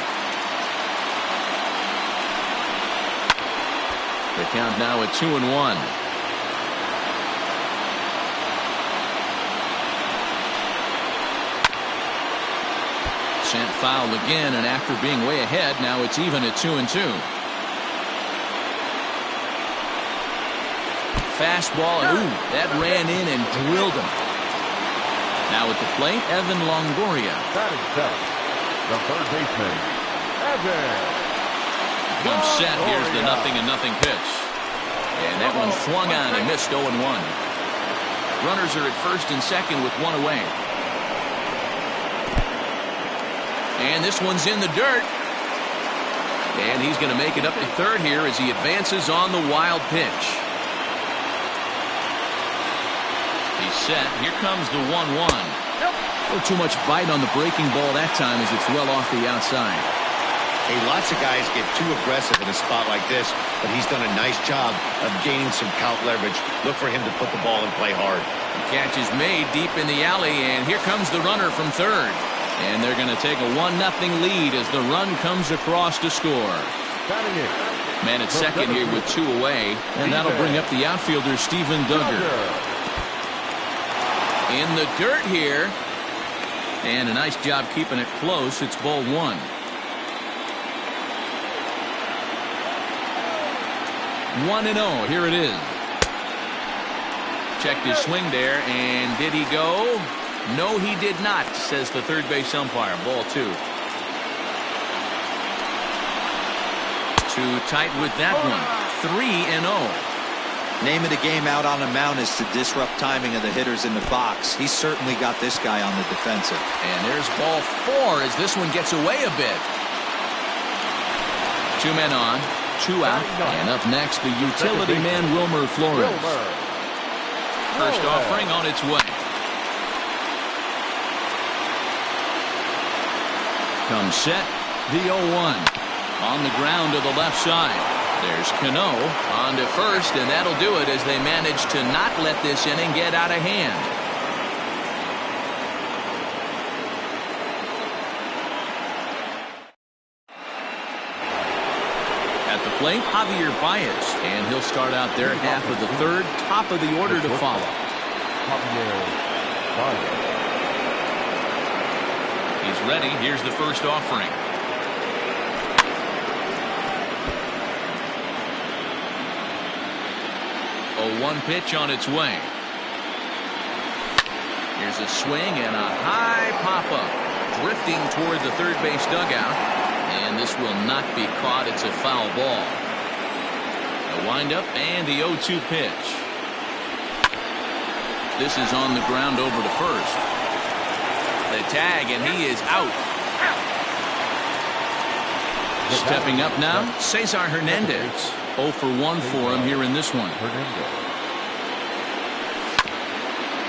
The count now at 2-1. Sent foul again, and after being way ahead, now it's even at 2-2. Fastball, and ooh, that ran in and drilled him. Now at the plate, Evan Longoria. Batting seventh, the third baseman, Evan. Comes set. Here's the 0-0 pitch. And that one swung on and missed. 0-1. Runners are at first and second with one away. And this one's in the dirt. And he's going to make it up to third here as he advances on the wild pitch. He's set. Here comes the 1-1. A little too much bite on the breaking ball that time as it's well off the outside. Hey, lots of guys get too aggressive in a spot like this, but he's done a nice job of gaining some count leverage. Look for him to put the ball and play hard. The catch is made deep in the alley, and here comes the runner from third. And they're going to take a 1-0 lead as the run comes across to score. Man at second here with 2 away, and that'll bring up the outfielder, Steven Duggar. In the dirt here, and a nice job keeping it close. It's ball 1. 1-0. Here it is. Checked his swing there, and did he go? No, he did not, says the third base umpire. Ball 2. Too tight with that one. 3-0. Name of the game out on the mound is to disrupt timing of the hitters in the box. He's certainly got this guy on the defensive. And there's ball 4 as this one gets away a bit. 2 men on, 2 out, and up next the utility man Wilmer Flores. First offering on its way. Comes set, the 0-1. On the ground to the left side. There's Cano on to first, and that'll do it as they manage to not let this inning get out of hand. At the plate, Javier Baez, and he'll start out their half of the third, top of the order to follow. He's ready. Here's the first offering. 0-1 pitch on its way. Here's a swing and a high pop-up. Drifting toward the third base dugout. And this will not be caught. It's a foul ball. A windup and the 0-2 pitch. This is on the ground over to first. The tag, and he is out. Stepping up now, Cesar Hernandez. 0 for 1 for him here in this one.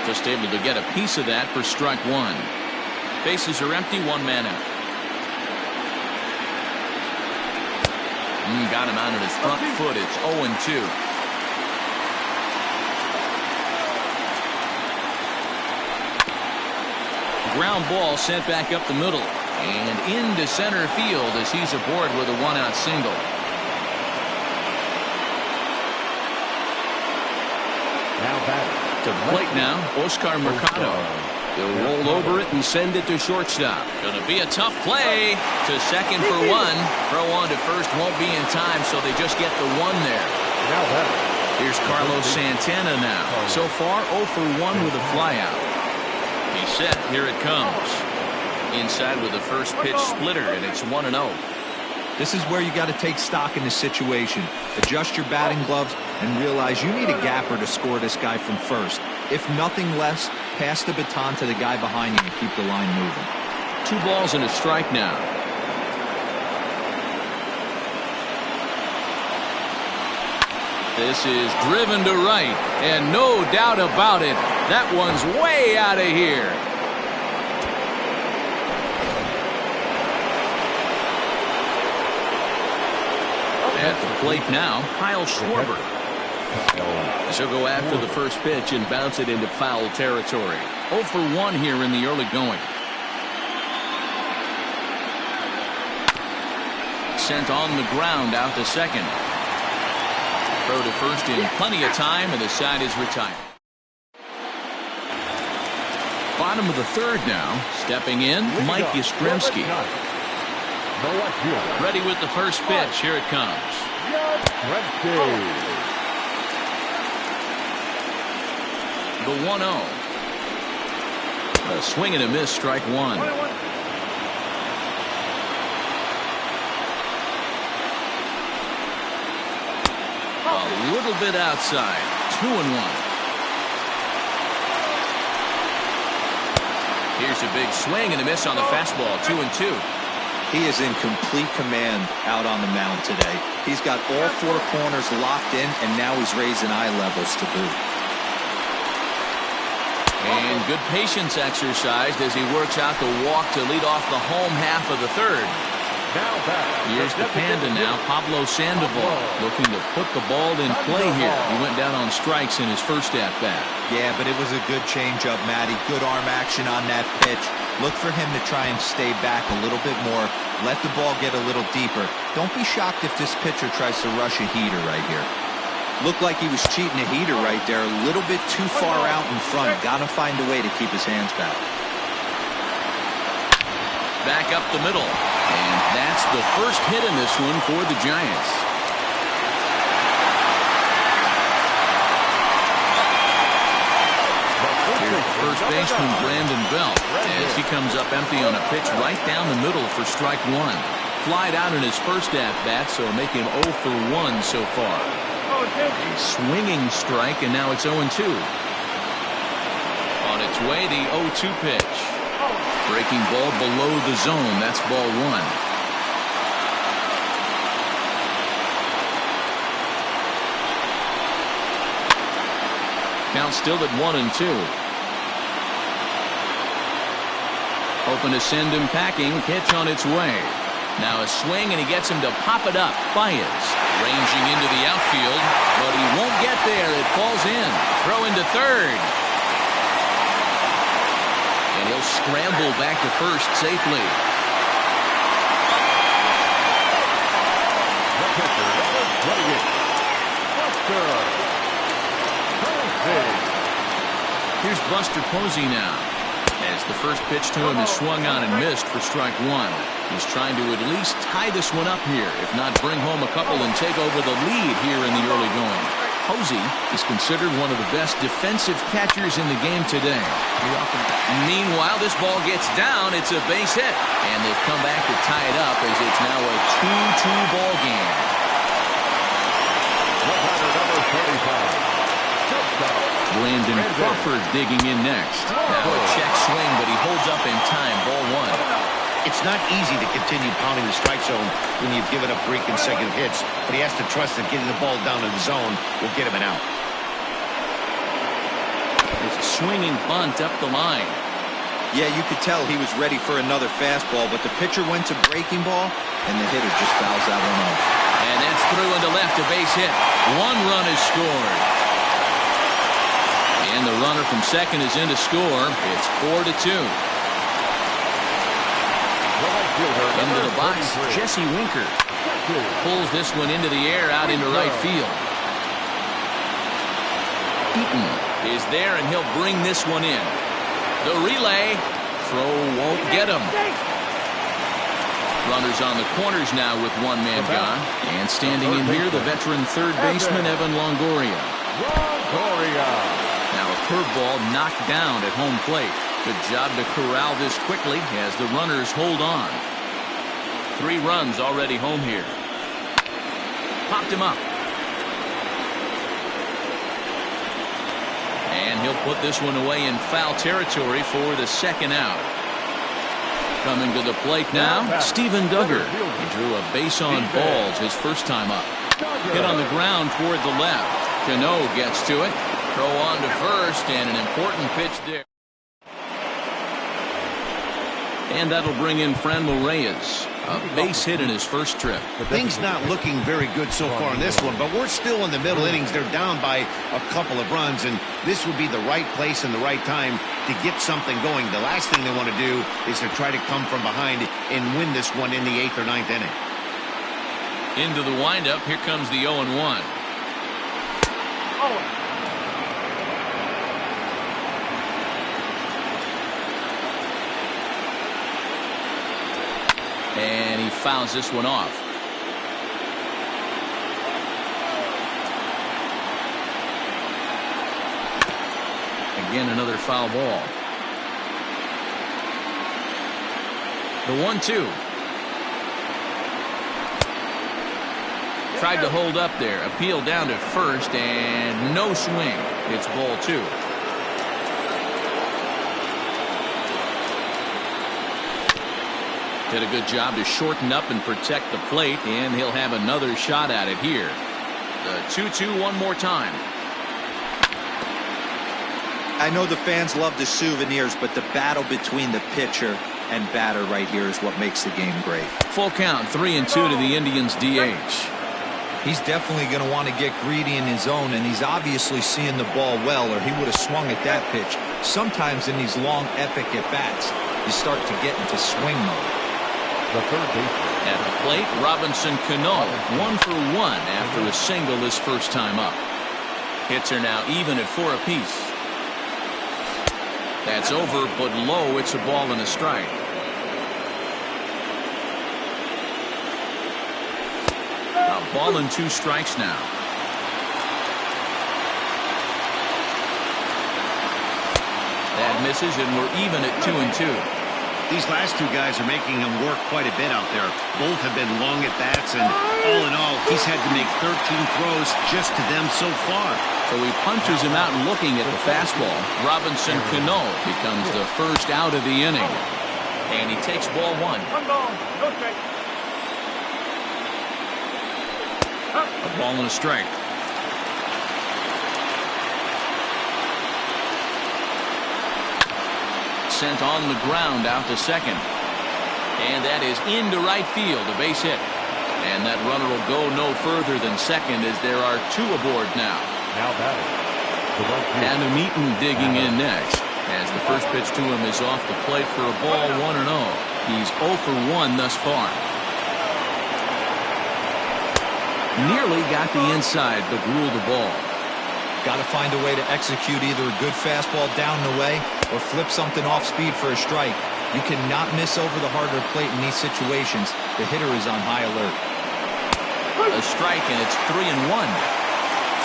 Just able to get a piece of that for strike 1. Bases are empty, 1 man out. Got him out of his front foot. It's 0-2. Ground ball sent back up the middle and into center field as he's aboard with a 1-out single. To the plate now, Oscar Mercado. He'll roll over it and send it to shortstop. Gonna be a tough play to second for 1. Throw on to first won't be in time, so they just get the 1 there. Here's Carlos Santana now. So far 0 for 1 with a flyout. He's set. Here it comes. Inside with a first pitch splitter, and it's 1-0. This is where you got to take stock in the situation. Adjust your batting gloves and realize you need a gapper to score this guy from first. If nothing less, pass the baton to the guy behind you and keep the line moving. 2 balls and a strike now. This is driven to right, and no doubt about it, that one's way out of here. At the plate now, Kyle Schwarber. She'll go after the first pitch and bounce it into foul territory. 0 for 1 here in the early going. Sent on the ground out to second. Throw to first in plenty of time, and the side is retired. Bottom of the third now. Stepping in, Mike Yastrzemski. Ready with the first pitch. Here it comes. The 1-0. A swing and a miss, strike 1. A little bit outside. 2-1. Here's a big swing and a miss on the fastball. 2-2. He is in complete command out on the mound today. He's got all 4 corners locked in, and now he's raising eye levels to boot. And good patience exercised as he works out the walk to lead off the home half of the third. Here's the Panda now, Pablo Sandoval, looking to put the ball in play here. He went down on strikes in his first at-bat. Yeah, but it was a good changeup, Matty. Good arm action on that pitch. Look for him to try and stay back a little bit more. Let the ball get a little deeper. Don't be shocked if this pitcher tries to rush a heater right here. Looked like he was cheating a heater right there. A little bit too far out in front. Got to find a way to keep his hands back. Back up the middle. And that's the first hit in this one for the Giants. Here's first baseman Brandon Belt as he comes up empty on a pitch right down the middle for strike one. Flied out in his first at-bat, so make him 0 for 1 so far. A swinging strike, and now it's 0-2. On its way, the 0-2 pitch. Breaking ball below the zone. That's ball one. Count still at 1-2. Hoping to send him packing. Pitch on its way. Now a swing, and he gets him to pop it up. Baez ranging into the outfield, but he won't get there. It falls in. Throw into third. And he'll scramble back to first safely. Here's Buster Posey now, as the first pitch to him is swung on and missed for strike one. He's trying to at least tie this one up here, if not bring home a couple and take over the lead here in the early going. Posey is considered one of the best defensive catchers in the game today. Meanwhile, this ball gets down. It's a base hit, and they've come back to tie it up as it's now a 2-2 ball game. Brandon Crawford digging in next. Now a check swing, but he holds up in time. Ball one. It's not easy to continue pounding the strike zone when you've given up 3 consecutive hits, but he has to trust that getting the ball down to the zone will get him an out. It's a swinging bunt up the line. Yeah, you could tell he was ready for another fastball, but the pitcher went to breaking ball, and the hitter just fouls that one off. And that's through into left, a base hit. 1 run is scored. And the runner from second is in to score. It's 4-2. Into the box, Jesse Winker pulls this one into the air out into right field. Eaton is there, and he'll bring this one in. The relay throw won't get him. Runners on the corners now with 1 man gone. And standing in here, the veteran third baseman Evan Longoria. Now a curveball knocked down at home plate. Good job to corral this quickly as the runners hold on. 3 runs already home here. Popped him up. And he'll put this one away in foul territory for the second out. Coming to the plate now, Steven Duggar. He drew a base on balls his first time up. Hit on the ground toward the left. Cano gets to it. Throw on to first, and an important pitch there. And that'll bring in Franmil Reyes. A base hit in his first trip. Things not looking very good so far in this one, but we're still in the middle innings. They're down by a couple of runs, and this would be the right place and the right time to get something going. The last thing they want to do is to try to come from behind and win this one in the 8th or 9th inning. Into the windup, here comes the 0-1. And he fouls this one off. Again, another foul ball. The 1-2. Tried to hold up there. Appeal down to first, and no swing. It's ball 2. Did a good job to shorten up and protect the plate, and he'll have another shot at it here. The 2-2 one more time. I know the fans love the souvenirs, but the battle between the pitcher and batter right here is what makes the game great. Full count, 3-2 to the Indians DH. He's definitely going to want to get greedy in his zone, and he's obviously seeing the ball well, or he would have swung at that pitch. Sometimes in these long, epic at-bats, you start to get into swing mode. The third baseman. At the plate, Robinson Cano, 1 for 1 after a single his first time up. Hits are now even at 4 apiece. That's over, but low. It's a ball and a strike. A ball and 2 strikes now. That misses, and we're even at 2-2. These last two guys are making him work quite a bit out there. Both have been long at bats, and all in all, he's had to make 13 throws just to them so far. So he punches him out and looking at the fastball. Robinson Cano becomes the first out of the inning. And he takes ball 1. 1 ball, no strike. A ball and a strike. Sent on the ground out to second. And that is into right field, a base hit. And that runner will go no further than second as there are 2 aboard now. Now batting. Adam Eaton digging in next as the first pitch to him is off the plate for a ball 1-0. He's 0 for 1 thus far. Nearly got the inside but ruled the ball. Got to find a way to execute either a good fastball down and away or flip something off speed for a strike. You cannot miss over the harder plate in these situations. The hitter is on high alert. A strike, and it's 3-1.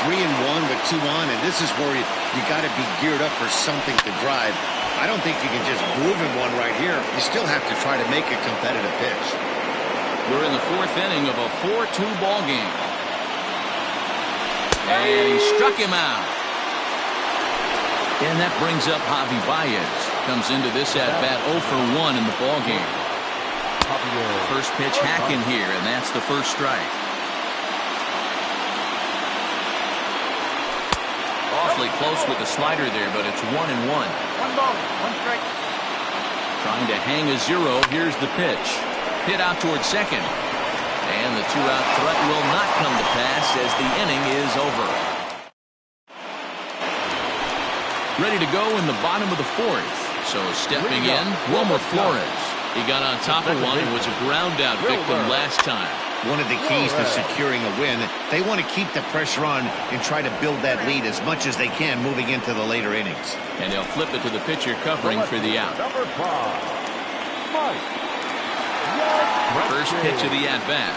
3-1 with 2 on, and this is where you got to be geared up for something to drive. I don't think you can just groove in one right here. You still have to try to make a competitive pitch. We're in the 4th inning of a 4-2 ball game. And he struck him out. And that brings up Javi Baez. Comes into this at-bat 0 for 1 in the ball game. First pitch hacking here, and that's the first strike. Awfully close with the slider there, but it's 1-1. 1 ball, 1 strike. Trying to hang a 0. Here's the pitch. Hit out towards second. And the 2-out threat will not come to pass as the inning is over. Ready to go in the bottom of the 4th. So stepping in, Wilmer Flores. He got on top of one and was a ground-out victim last time. One of the keys to securing a win, they want to keep the pressure on and try to build that lead as much as they can moving into the later innings. And they'll flip it to the pitcher covering for the out. Number 5, Mike. First pitch of the at-bat.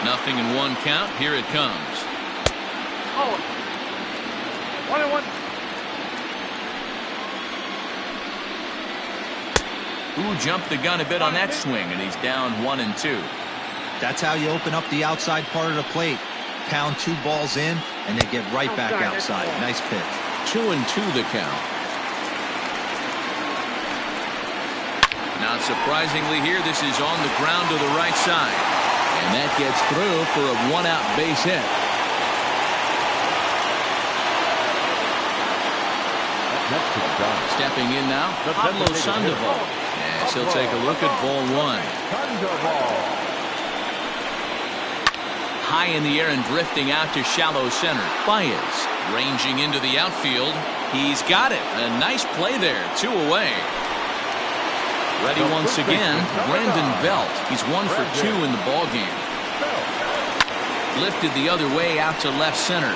Nothing in 1 count. Here it comes. Oh. 1-1. Ooh, jumped the gun a bit on that swing, and he's down 1-2. That's how you open up the outside part of the plate. Pound 2 balls in, and they get right back outside. Nice pitch. 2-2 the count. Not surprisingly here, this is on the ground to the right side. And that gets through for a 1-out base hit. Stepping in now, Pablo Sandoval. Yes, he'll take a look at ball 1. High in the air and drifting out to shallow center. Baez ranging into the outfield. He's got it. A nice play there. 2 away. Ready once again, Brandon Belt. He's 1 for 2 in the ball game. Lifted the other way out to left center.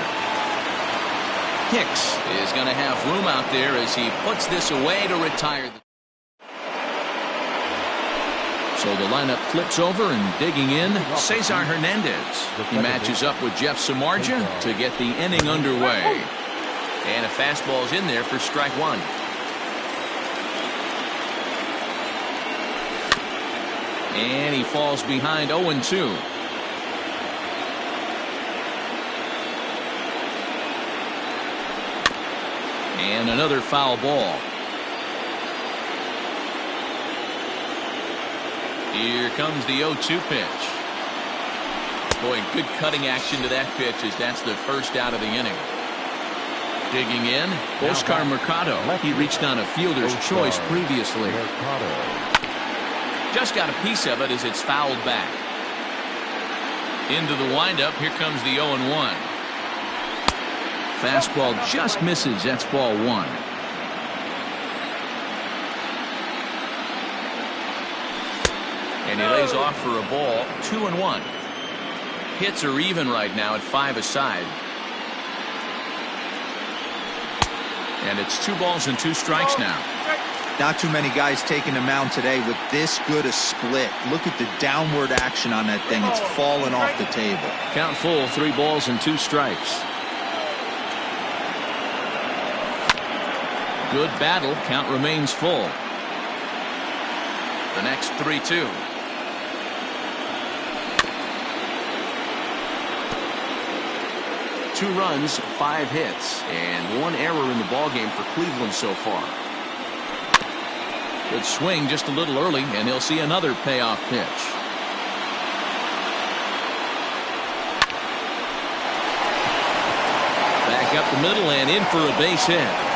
Hicks is going to have room out there as he puts this away to retire. So the lineup flips over and digging in, Cesar Hernandez. He matches up with Jeff Samardzija to get the inning underway. And a fastball's in there for strike 1. And he falls behind 0-2. And another foul ball. Here comes the 0-2 pitch. Boy, good cutting action to that pitch as that's the first out of the inning. Digging in, Oscar Mercado. He reached on a fielder's choice previously. Just got a piece of it as it's fouled back. Into the windup. Here comes the 0-1. Fastball just misses. That's ball one. And he lays off for a ball. 2-1. Hits are even right now at 5 aside. And it's 2 balls and 2 strikes now. Not too many guys taking the mound today with this good a split. Look at the downward action on that thing. It's falling off the table. Count full, 3 balls and 2 strikes. Good battle. Count remains full. The next 3-2. Two runs, 5 hits, and 1 error in the ballgame for Cleveland so far. Good swing just a little early, and he'll see another payoff pitch. Back up the middle and in for a base hit.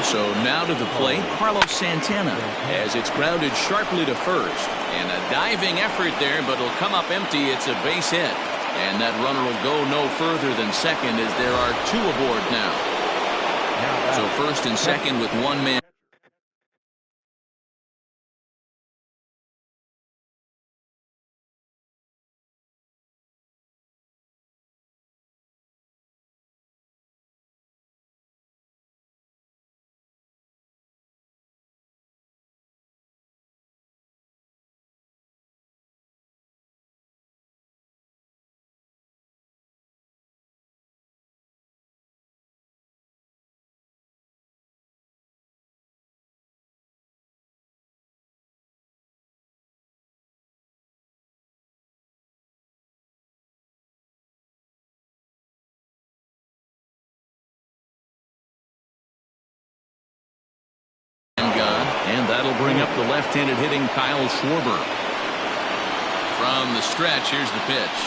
So now to the plate, Carlos Santana, as it's grounded sharply to first. And a diving effort there, but it'll come up empty. It's a base hit. And that runner will go no further than second as there are 2 aboard now. So first and second with 1 man. And that'll bring up the left-handed hitting Kyle Schwarber. From the stretch, here's the pitch.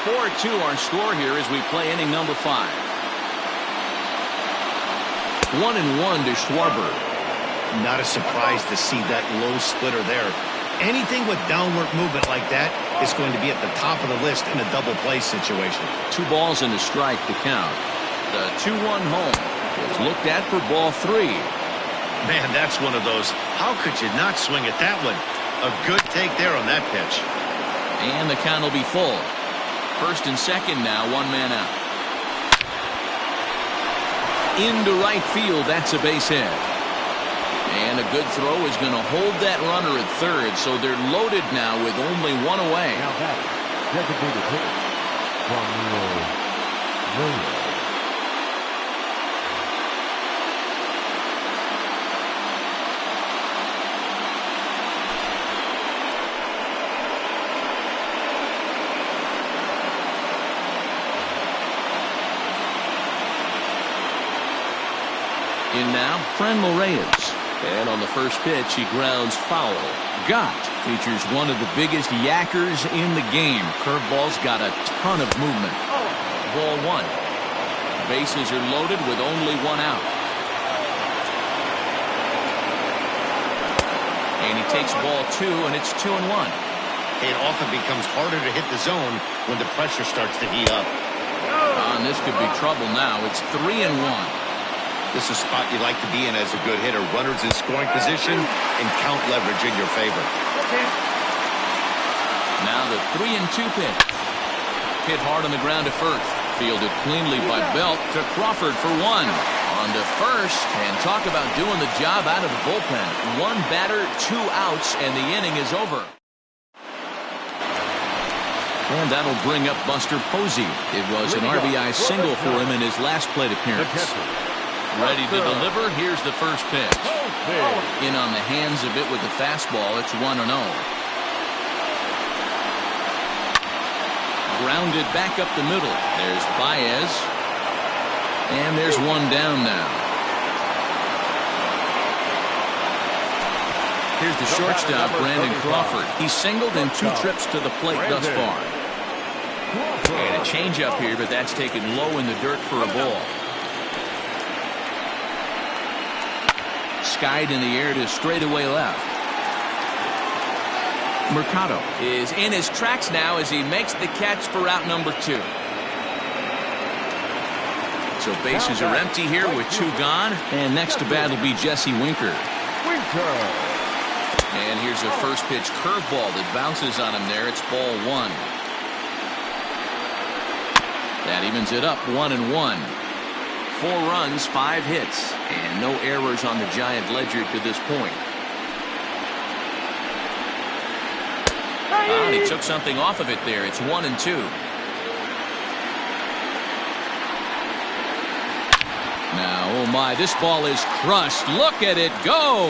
4-2 our score here as we play inning number 5. 1-1 to Schwarber. Not a surprise to see that low splitter there. Anything with downward movement like that is going to be at the top of the list in a double play situation. 2 balls and a strike to count. The 2-1 home is looked at for ball 3. Man, that's one of those. How could you not swing at that one? A good take there on that pitch. And the count will be full. First and second now, 1 man out. Into right field, that's a base hit. And a good throw is going to hold that runner at third, so they're loaded now with only 1 away. Now batting, designated hitter, Williams. In now, Franmil Reyes. And on the first pitch, he grounds foul. Gott features one of the biggest yackers in the game. Curveball's got a ton of movement. Ball 1. Bases are loaded with only 1 out. And he takes ball 2, and it's 2-1. It often becomes harder to hit the zone when the pressure starts to heat up. And this could be trouble now. It's 3-1. This is a spot you like to be in as a good hitter. Runners in scoring position and count leverage in your favor. Now the 3-2 pitch. Hit hard on the ground to first. Fielded cleanly by Belt to Crawford for 1. On to first. And talk about doing the job out of the bullpen. 1 batter, 2 outs, and the inning is over. And that'll bring up Buster Posey. It was an RBI single for him in his last plate appearance. Ready to deliver. Here's the first pitch. In on the hands of it with the fastball. It's 1-0. Grounded back up the middle. There's Baez. And there's 1 down now. Here's the shortstop, Brandon Crawford. He's singled in 2 trips to the plate thus far. And a changeup here, but that's taken low in the dirt for a ball. Skied in the air to straightaway left. Mercado is in his tracks now as he makes the catch for out number 2. So bases are empty here with 2 gone. And next to bat will be Jesse Winker. And here's a first pitch curveball that bounces on him there. It's ball 1. That evens it up 1-1. 4 runs, 5 hits, and no errors on the Giant ledger to this point. He took something off of it there. It's 1-2. Now, oh my, this ball is crushed. Look at it go.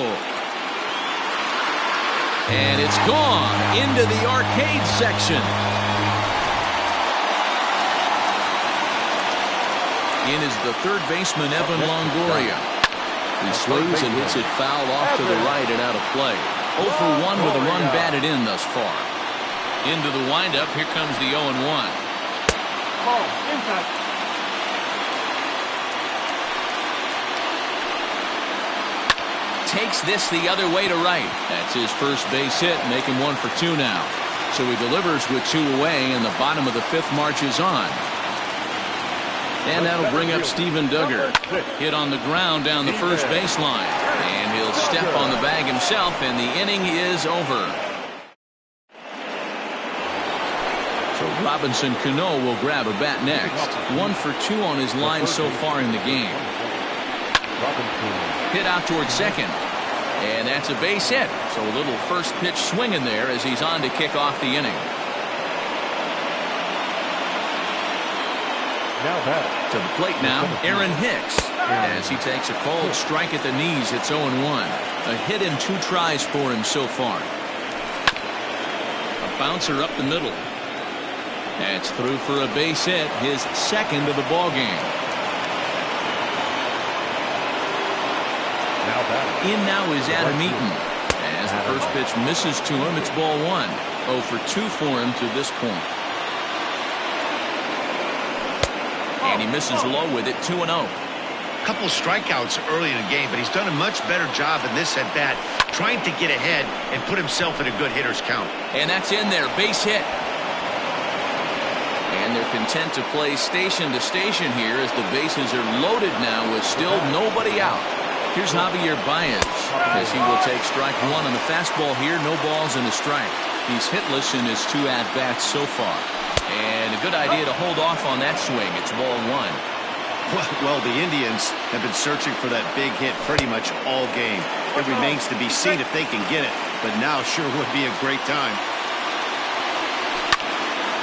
And it's gone into the arcade section. In is the third baseman, Evan Longoria. He swings and hits it foul off to the right and out of play. 0 for 1 with a run batted in thus far. Into the windup. Here comes the 0-1. Takes this the other way to right. That's his first base hit, making 1 for 2 now. So he delivers with 2 away, and the bottom of the 5th marches on. And that'll bring up Steven Duggar. Hit on the ground down the first baseline. And he'll step on the bag himself, and the inning is over. So Robinson Cano will grab a bat next. 1 for 2 on his line so far in the game. Hit out towards second. And that's a base hit. So a little first pitch swing in there as he's on to kick off the inning. To the plate now, Aaron Hicks. As he takes a cold strike at the knees, it's 0-1. A hit in 2 tries for him so far. A bouncer up the middle. That's through for a base hit, his second of the ball game. In now is Adam Eaton. As the first pitch misses to him, it's ball 1. 0 for 2 for him to this point. And he misses low with it, 2-0. Couple strikeouts early in the game, but he's done a much better job in this at bat, trying to get ahead and put himself in a good hitter's count. And that's in there, base hit. And they're content to play station to station here as the bases are loaded now with still nobody out. Here's Javier Baez as he will take strike 1 on the fastball here. No balls and a strike. He's hitless in his 2 at-bats so far. And a good idea to hold off on that swing. It's ball 1. Well, the Indians have been searching for that big hit pretty much all game. It remains to be seen if they can get it, but now sure would be a great time.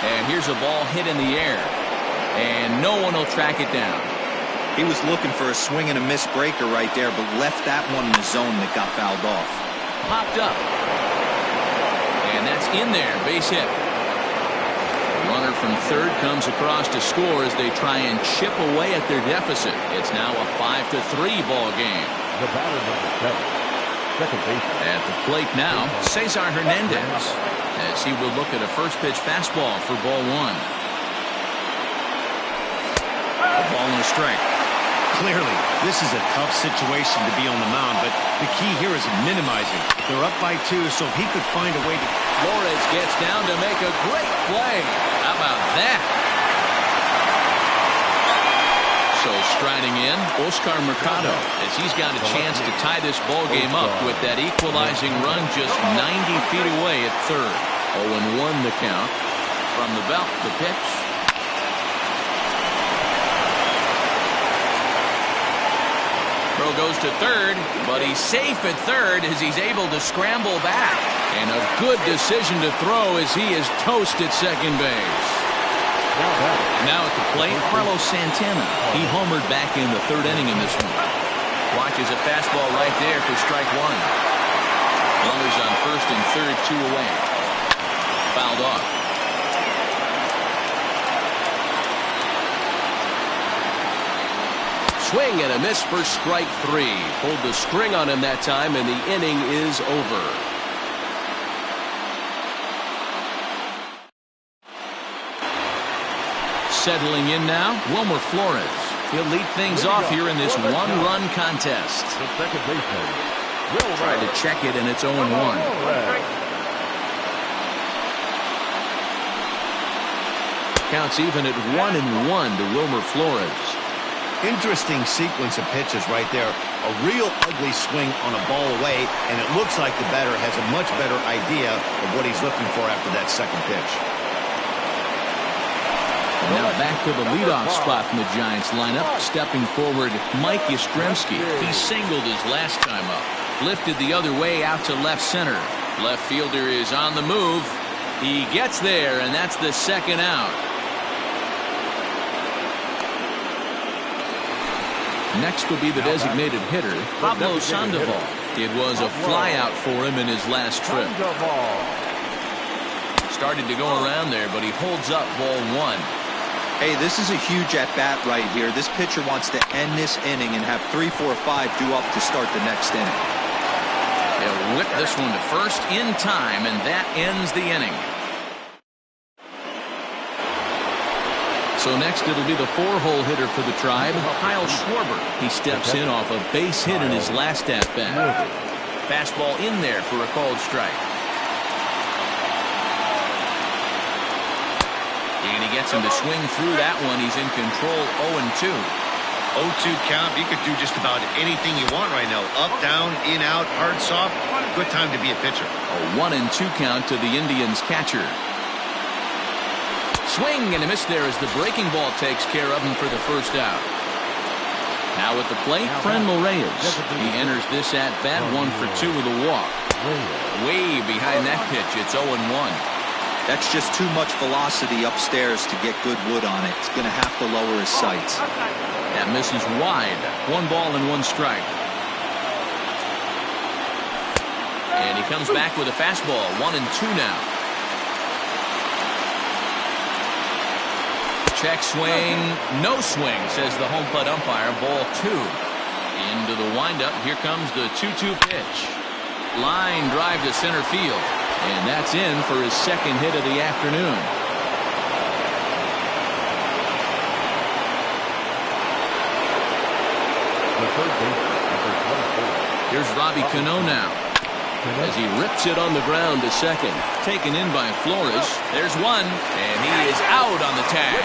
And here's a ball hit in the air. And no one will track it down. He was looking for a swing and a miss breaker right there, but left that one in the zone that got fouled off. Popped up. And that's in there, base hit. The runner from third comes across to score as they try and chip away at their deficit. It's now a 5-3 ball game. The batter number 7, second baseman. At the plate now, Cesar Hernandez, as he will look at a first pitch fastball for ball 1. A ball and a strike. Clearly, this is a tough situation to be on the mound, but the key here is minimizing. They're up by 2, so if he could find a way to... Flores gets down to make a great play. How about that? So striding in, Oscar Mercado, as he's got a chance to tie this ball game up with that equalizing run just 90 feet away at third. 0-1 the count. From the belt, the pitch. Throw goes to third, but he's safe at third as he's able to scramble back. And a good decision to throw as he is toast at second base. Now at the plate, Carlos Santana. He homered back in the 3rd inning in this one. Watches a fastball right there for strike 1. Runners on first and third, 2 away. Fouled off. Swing and a miss for strike 3. Pulled the string on him that time, and the inning is over. Settling in now, Wilmer Flores. He'll lead things off here in this one-run contest. The second baseman. Tried to check it, and it's 0-1. Counts even at 1-1 to Wilmer Flores. Interesting sequence of pitches right there. A real ugly swing on a ball away, and it looks like the batter has a much better idea of what he's looking for after that second pitch. And now back to the leadoff spot in the Giants lineup. Stepping forward, Mike Yastrzemski. He singled his last time up. Lifted the other way out to left center. Left fielder is on the move. He gets there, and that's the second out. Next will be the designated hitter, Pablo Sandoval. It was a flyout for him in his last trip. Started to go around there, but he holds up ball 1. Hey, this is a huge at-bat right here. This pitcher wants to end this inning and have 3, 4, 5 due up to start the next inning. He'll whip this one to first in time, and that ends the inning. So next it'll be the 4-hole hitter for the Tribe, Kyle Schwarber. He steps in off a base hit in his last at-bat. Fastball in there for a called strike. And he gets him to swing through that one. He's in control, 0-2. 0-2 count. You could do just about anything you want right now. Up, down, in, out, hard, soft. Good time to be a pitcher. A 1-2 count to the Indians catcher. Swing and a miss there as the breaking ball takes care of him for the first out. Now at the plate, Franmil Reyes. He enters this at-bat 1 for 2 with a walk. Way behind that pitch, it's 0-1. That's just too much velocity upstairs to get good wood on it. He's going to have to lower his sights. That misses wide. 1 ball and 1 strike. And he comes back with a fastball. 1-2 now. Check swing. No swing, says the home plate umpire. Ball 2. Into the windup. Here comes the 2-2 pitch. Line drive to center field. And that's in for his second hit of the afternoon. Here's Robbie Cano now, as he rips it on the ground to second. Taken in by Flores. There's one, and he is out on the tag.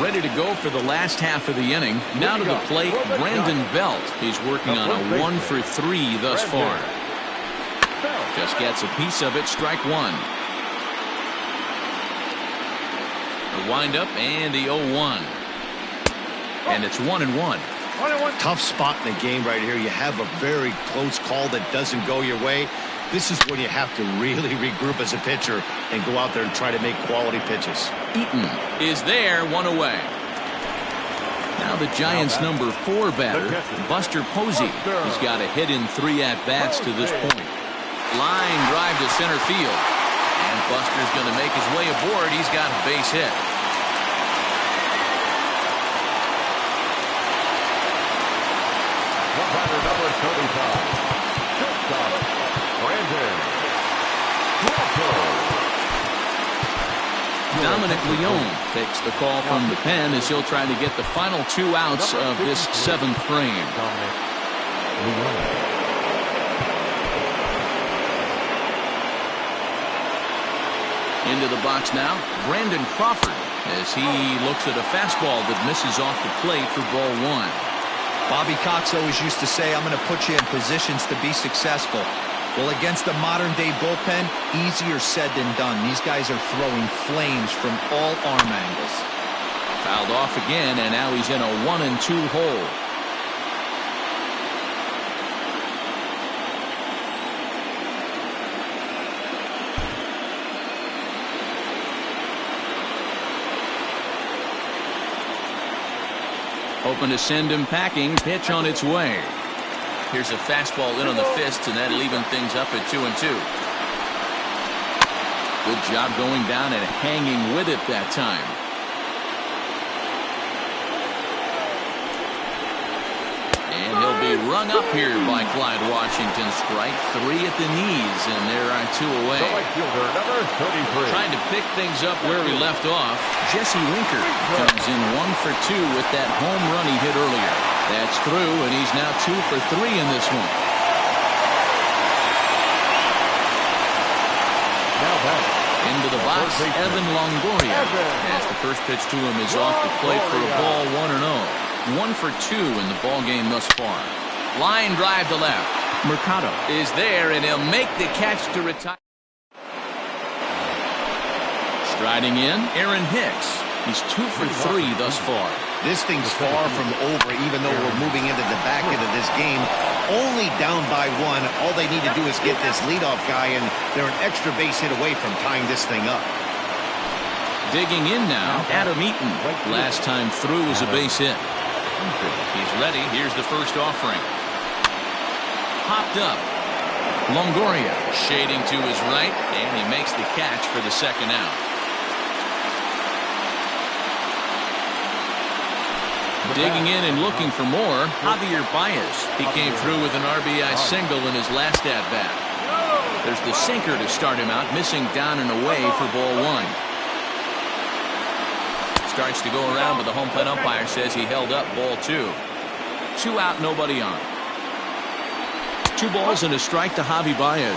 Ready to go for the last half of the inning. Now to the plate, Brandon Belt. He's working on a 1 for 3 thus far. Just gets a piece of it, strike 1. The windup and the 0-1. And it's 1-1. Tough spot in the game right here. You have a very close call that doesn't go your way. This is when you have to really regroup as a pitcher and go out there and try to make quality pitches. Eaton is there, 1 away. Now the Giants' number 4 batter, Buster Posey. He's got a hit in 3 at-bats to this point. Line drive to center field. And Buster's going to make his way aboard. He's got a base hit. Number 35. Shortstop, Brandon. Dominic Leone takes the call from the pen as he'll try to get the final 2 outs of this 7th frame. Into the box now, Brandon Crawford, as he looks at a fastball that misses off the plate for ball 1. Bobby Cox always used to say, I'm going to put you in positions to be successful. Well, against a modern-day bullpen, easier said than done. These guys are throwing flames from all arm angles. Fouled off again, and now he's in a 1-2 hole. Hoping to send him packing. Pitch on its way. Here's a fastball in on the fist, and that'll even things up at 2-2. Good job going down and hanging with it that time. And he'll be rung up here by Clyde Washington. Strike 3 at the knees, and there are 2 away. The right fielder, number 33. Trying to pick things up where we left off. Jesse Winker comes in 1 for 2 with that home run he hit earlier. That's through, and he's now 2 for 3 in this one. Now back. Into the box, Evan Longoria. As the first pitch to him is off the plate for a ball, 1-0. 1 for 2 in the ball game thus far. Line drive to left. Mercado is there, and he'll make the catch to retire. Striding in, Aaron Hicks. He's 2 for 3 thus far. This thing's far from over, even though we're moving into the back end of this game. Only down by 1. All they need to do is get this leadoff guy, and they're an extra base hit away from tying this thing up. Digging in now, Adam Eaton. Last time through was a base hit. He's ready. Here's the first offering. Hopped up. Longoria shading to his right, and he makes the catch for the second out. Digging in and looking for more, Javier Baez. He came through with an RBI single in his last at-bat. There's the sinker to start him out, missing down and away for ball 1. Starts to go around, but the home plate umpire says he held up ball 2. 2 out, nobody on. 2 balls and a strike to Javi Baez.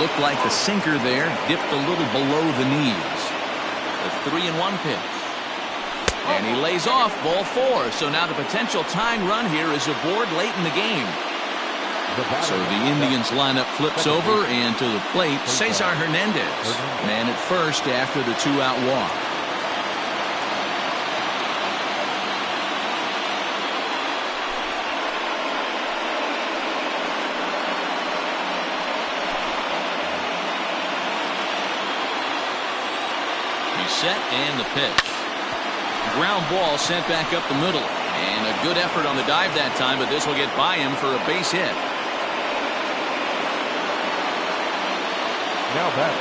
Looked like the sinker there dipped a little below the knees. The 3-1 pitch. And he lays off ball 4. So now the potential tying run here is aboard late in the game. So the Indians lineup flips over, and to the plate, Cesar Hernandez. Man at first after the 2-out walk. He's set, and the pitch. Ground ball sent back up the middle. And a good effort on the dive that time, but this will get by him for a base hit. Now back.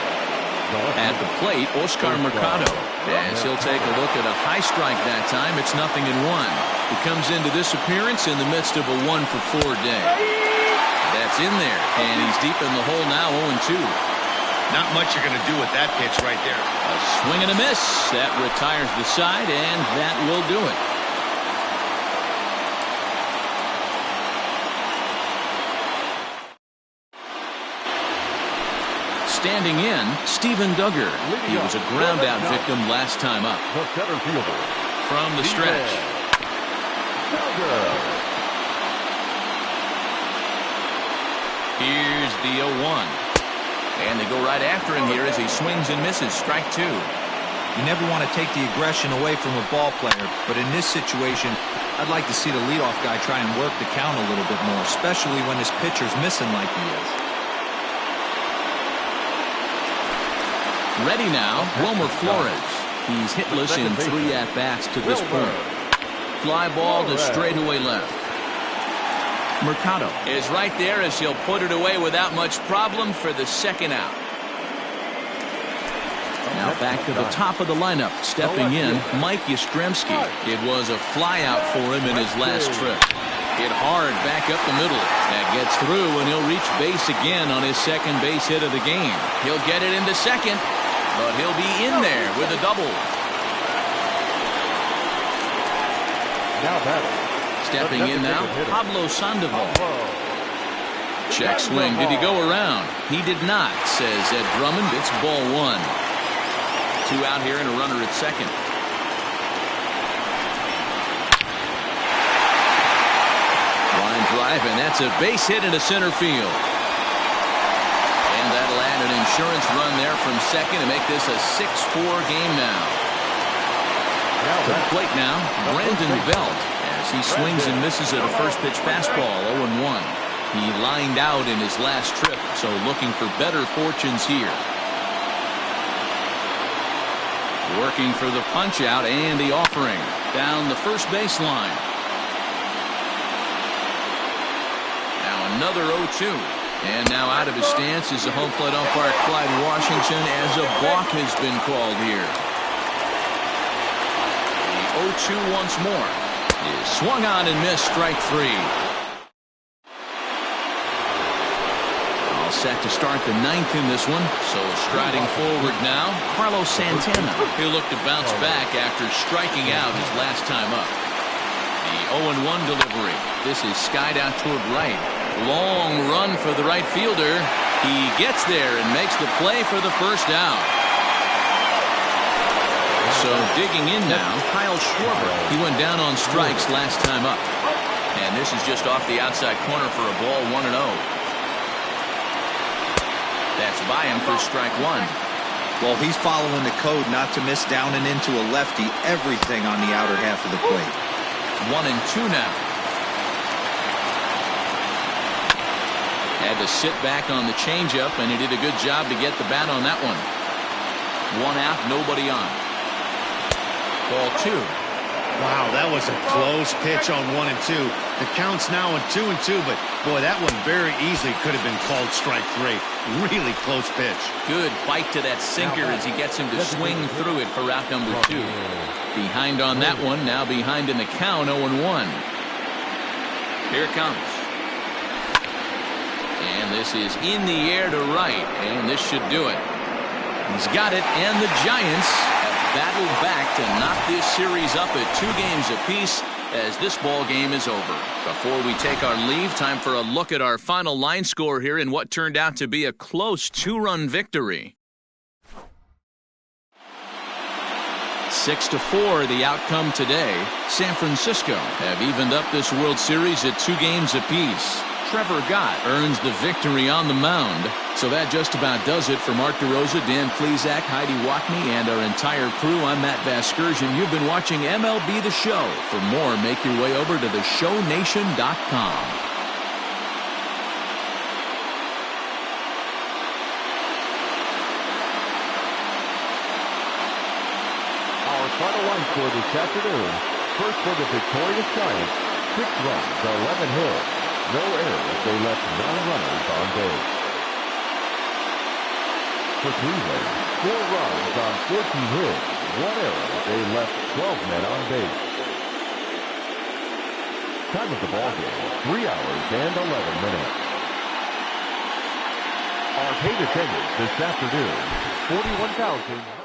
At the plate, Oscar Mercado. As he'll take a look at a high strike that time, it's 0-1. He comes into this appearance in the midst of a 1-for-4 day. That's in there, and he's deep in the hole now, 0-2. Not much you're going to do with that pitch right there. A swing and a miss. That retires the side, and that will do it. Standing in, Steven Duggar. He was a ground-out victim last time up. The center fielder. From the stretch. Here's the 0-1. And they go right after him here as he swings and misses. Strike 2. You never want to take the aggression away from a ball player, but in this situation, I'd like to see the leadoff guy try and work the count a little bit more, especially when his pitcher's missing like he is. Ready now, Wilmer Flores. He's hitless in 3 at-bats to this point. Fly ball to straightaway left. Mercado is right there as he'll put it away without much problem for the second out. Now back to the top of the lineup. Stepping in, Mike Yastrzemski. It was a fly out for him in his last trip. Hit hard back up the middle. That gets through, and he'll reach base again on his second base hit of the game. He'll get it into second, but he'll be in there with a double. Now batting. Stepping in now, Pablo Sandoval. Check swing. Did he go around? He did not, says Ed Drummond. It's ball 1. 2 out here and a runner at second. Line drive, and that's a base hit into center field. And that'll add an insurance run there from second to make this a 6-4 game now. To the plate now, Brandon Belt. He swings and misses at a first pitch fastball, 0-1. He lined out in his last trip, so looking for better fortunes here. Working for the punch out and the offering down the first baseline. Another 0-2. And now out of his stance is the home plate umpire Clyde Washington as a balk has been called here. The 0-2 once more is swung on and missed, strike 3. All set to start the 9th in this one. So striding forward now, Carlos Santana. He'll look to bounce back after striking out his last time up. The 0-1 delivery. This is skied out toward right. Long run for the right fielder. He gets there and makes the play for the first out. So digging in now, Kyle Schwarber. He went down on strikes last time up. And this is just off the outside corner for a ball, 1-0. That's by him for strike 1. Well, he's following the code not to miss down and into a lefty. Everything on the outer half of the plate. 1-2 now. Had to sit back on the changeup, and he did a good job to get the bat on that one. 1 out, nobody on. Ball 2. Wow, that was a close pitch on 1 and 2. The count's now at 2 and 2, but boy, that one very easily could have been called strike 3. Really close pitch. Good bite to that sinker as he gets him to swing through it for out number 2. Behind on that one, now behind in the count, 0-1. Here it comes. And this is in the air to right, and this should do it. He's got it, and the Giants have battled back to knock this series up at 2 games apiece as this ball game is over. Before we take our leave, time for a look at our final line score here in what turned out to be a close 2-run victory. 6-4 the outcome today. San Francisco have evened up this World Series at 2 games apiece. Trevor Gott earns the victory on the mound. So that just about does it for Mark DeRosa, Dan Plesac, Heidi Watney, and our entire crew. I'm Matt Vasgersian. You've been watching MLB The Show. For more, make your way over to theshownation.com. Our final line score this afternoon. First for the victorious Giants, 6 runs, 11 hits. No errors. They left 9 runners on base. For Cleveland, 4 runs on 14 hits. 1 error. They left 12 men on base. Time of the ball game, 3 hours and 11 minutes. Our paid attendance this afternoon, 41,000.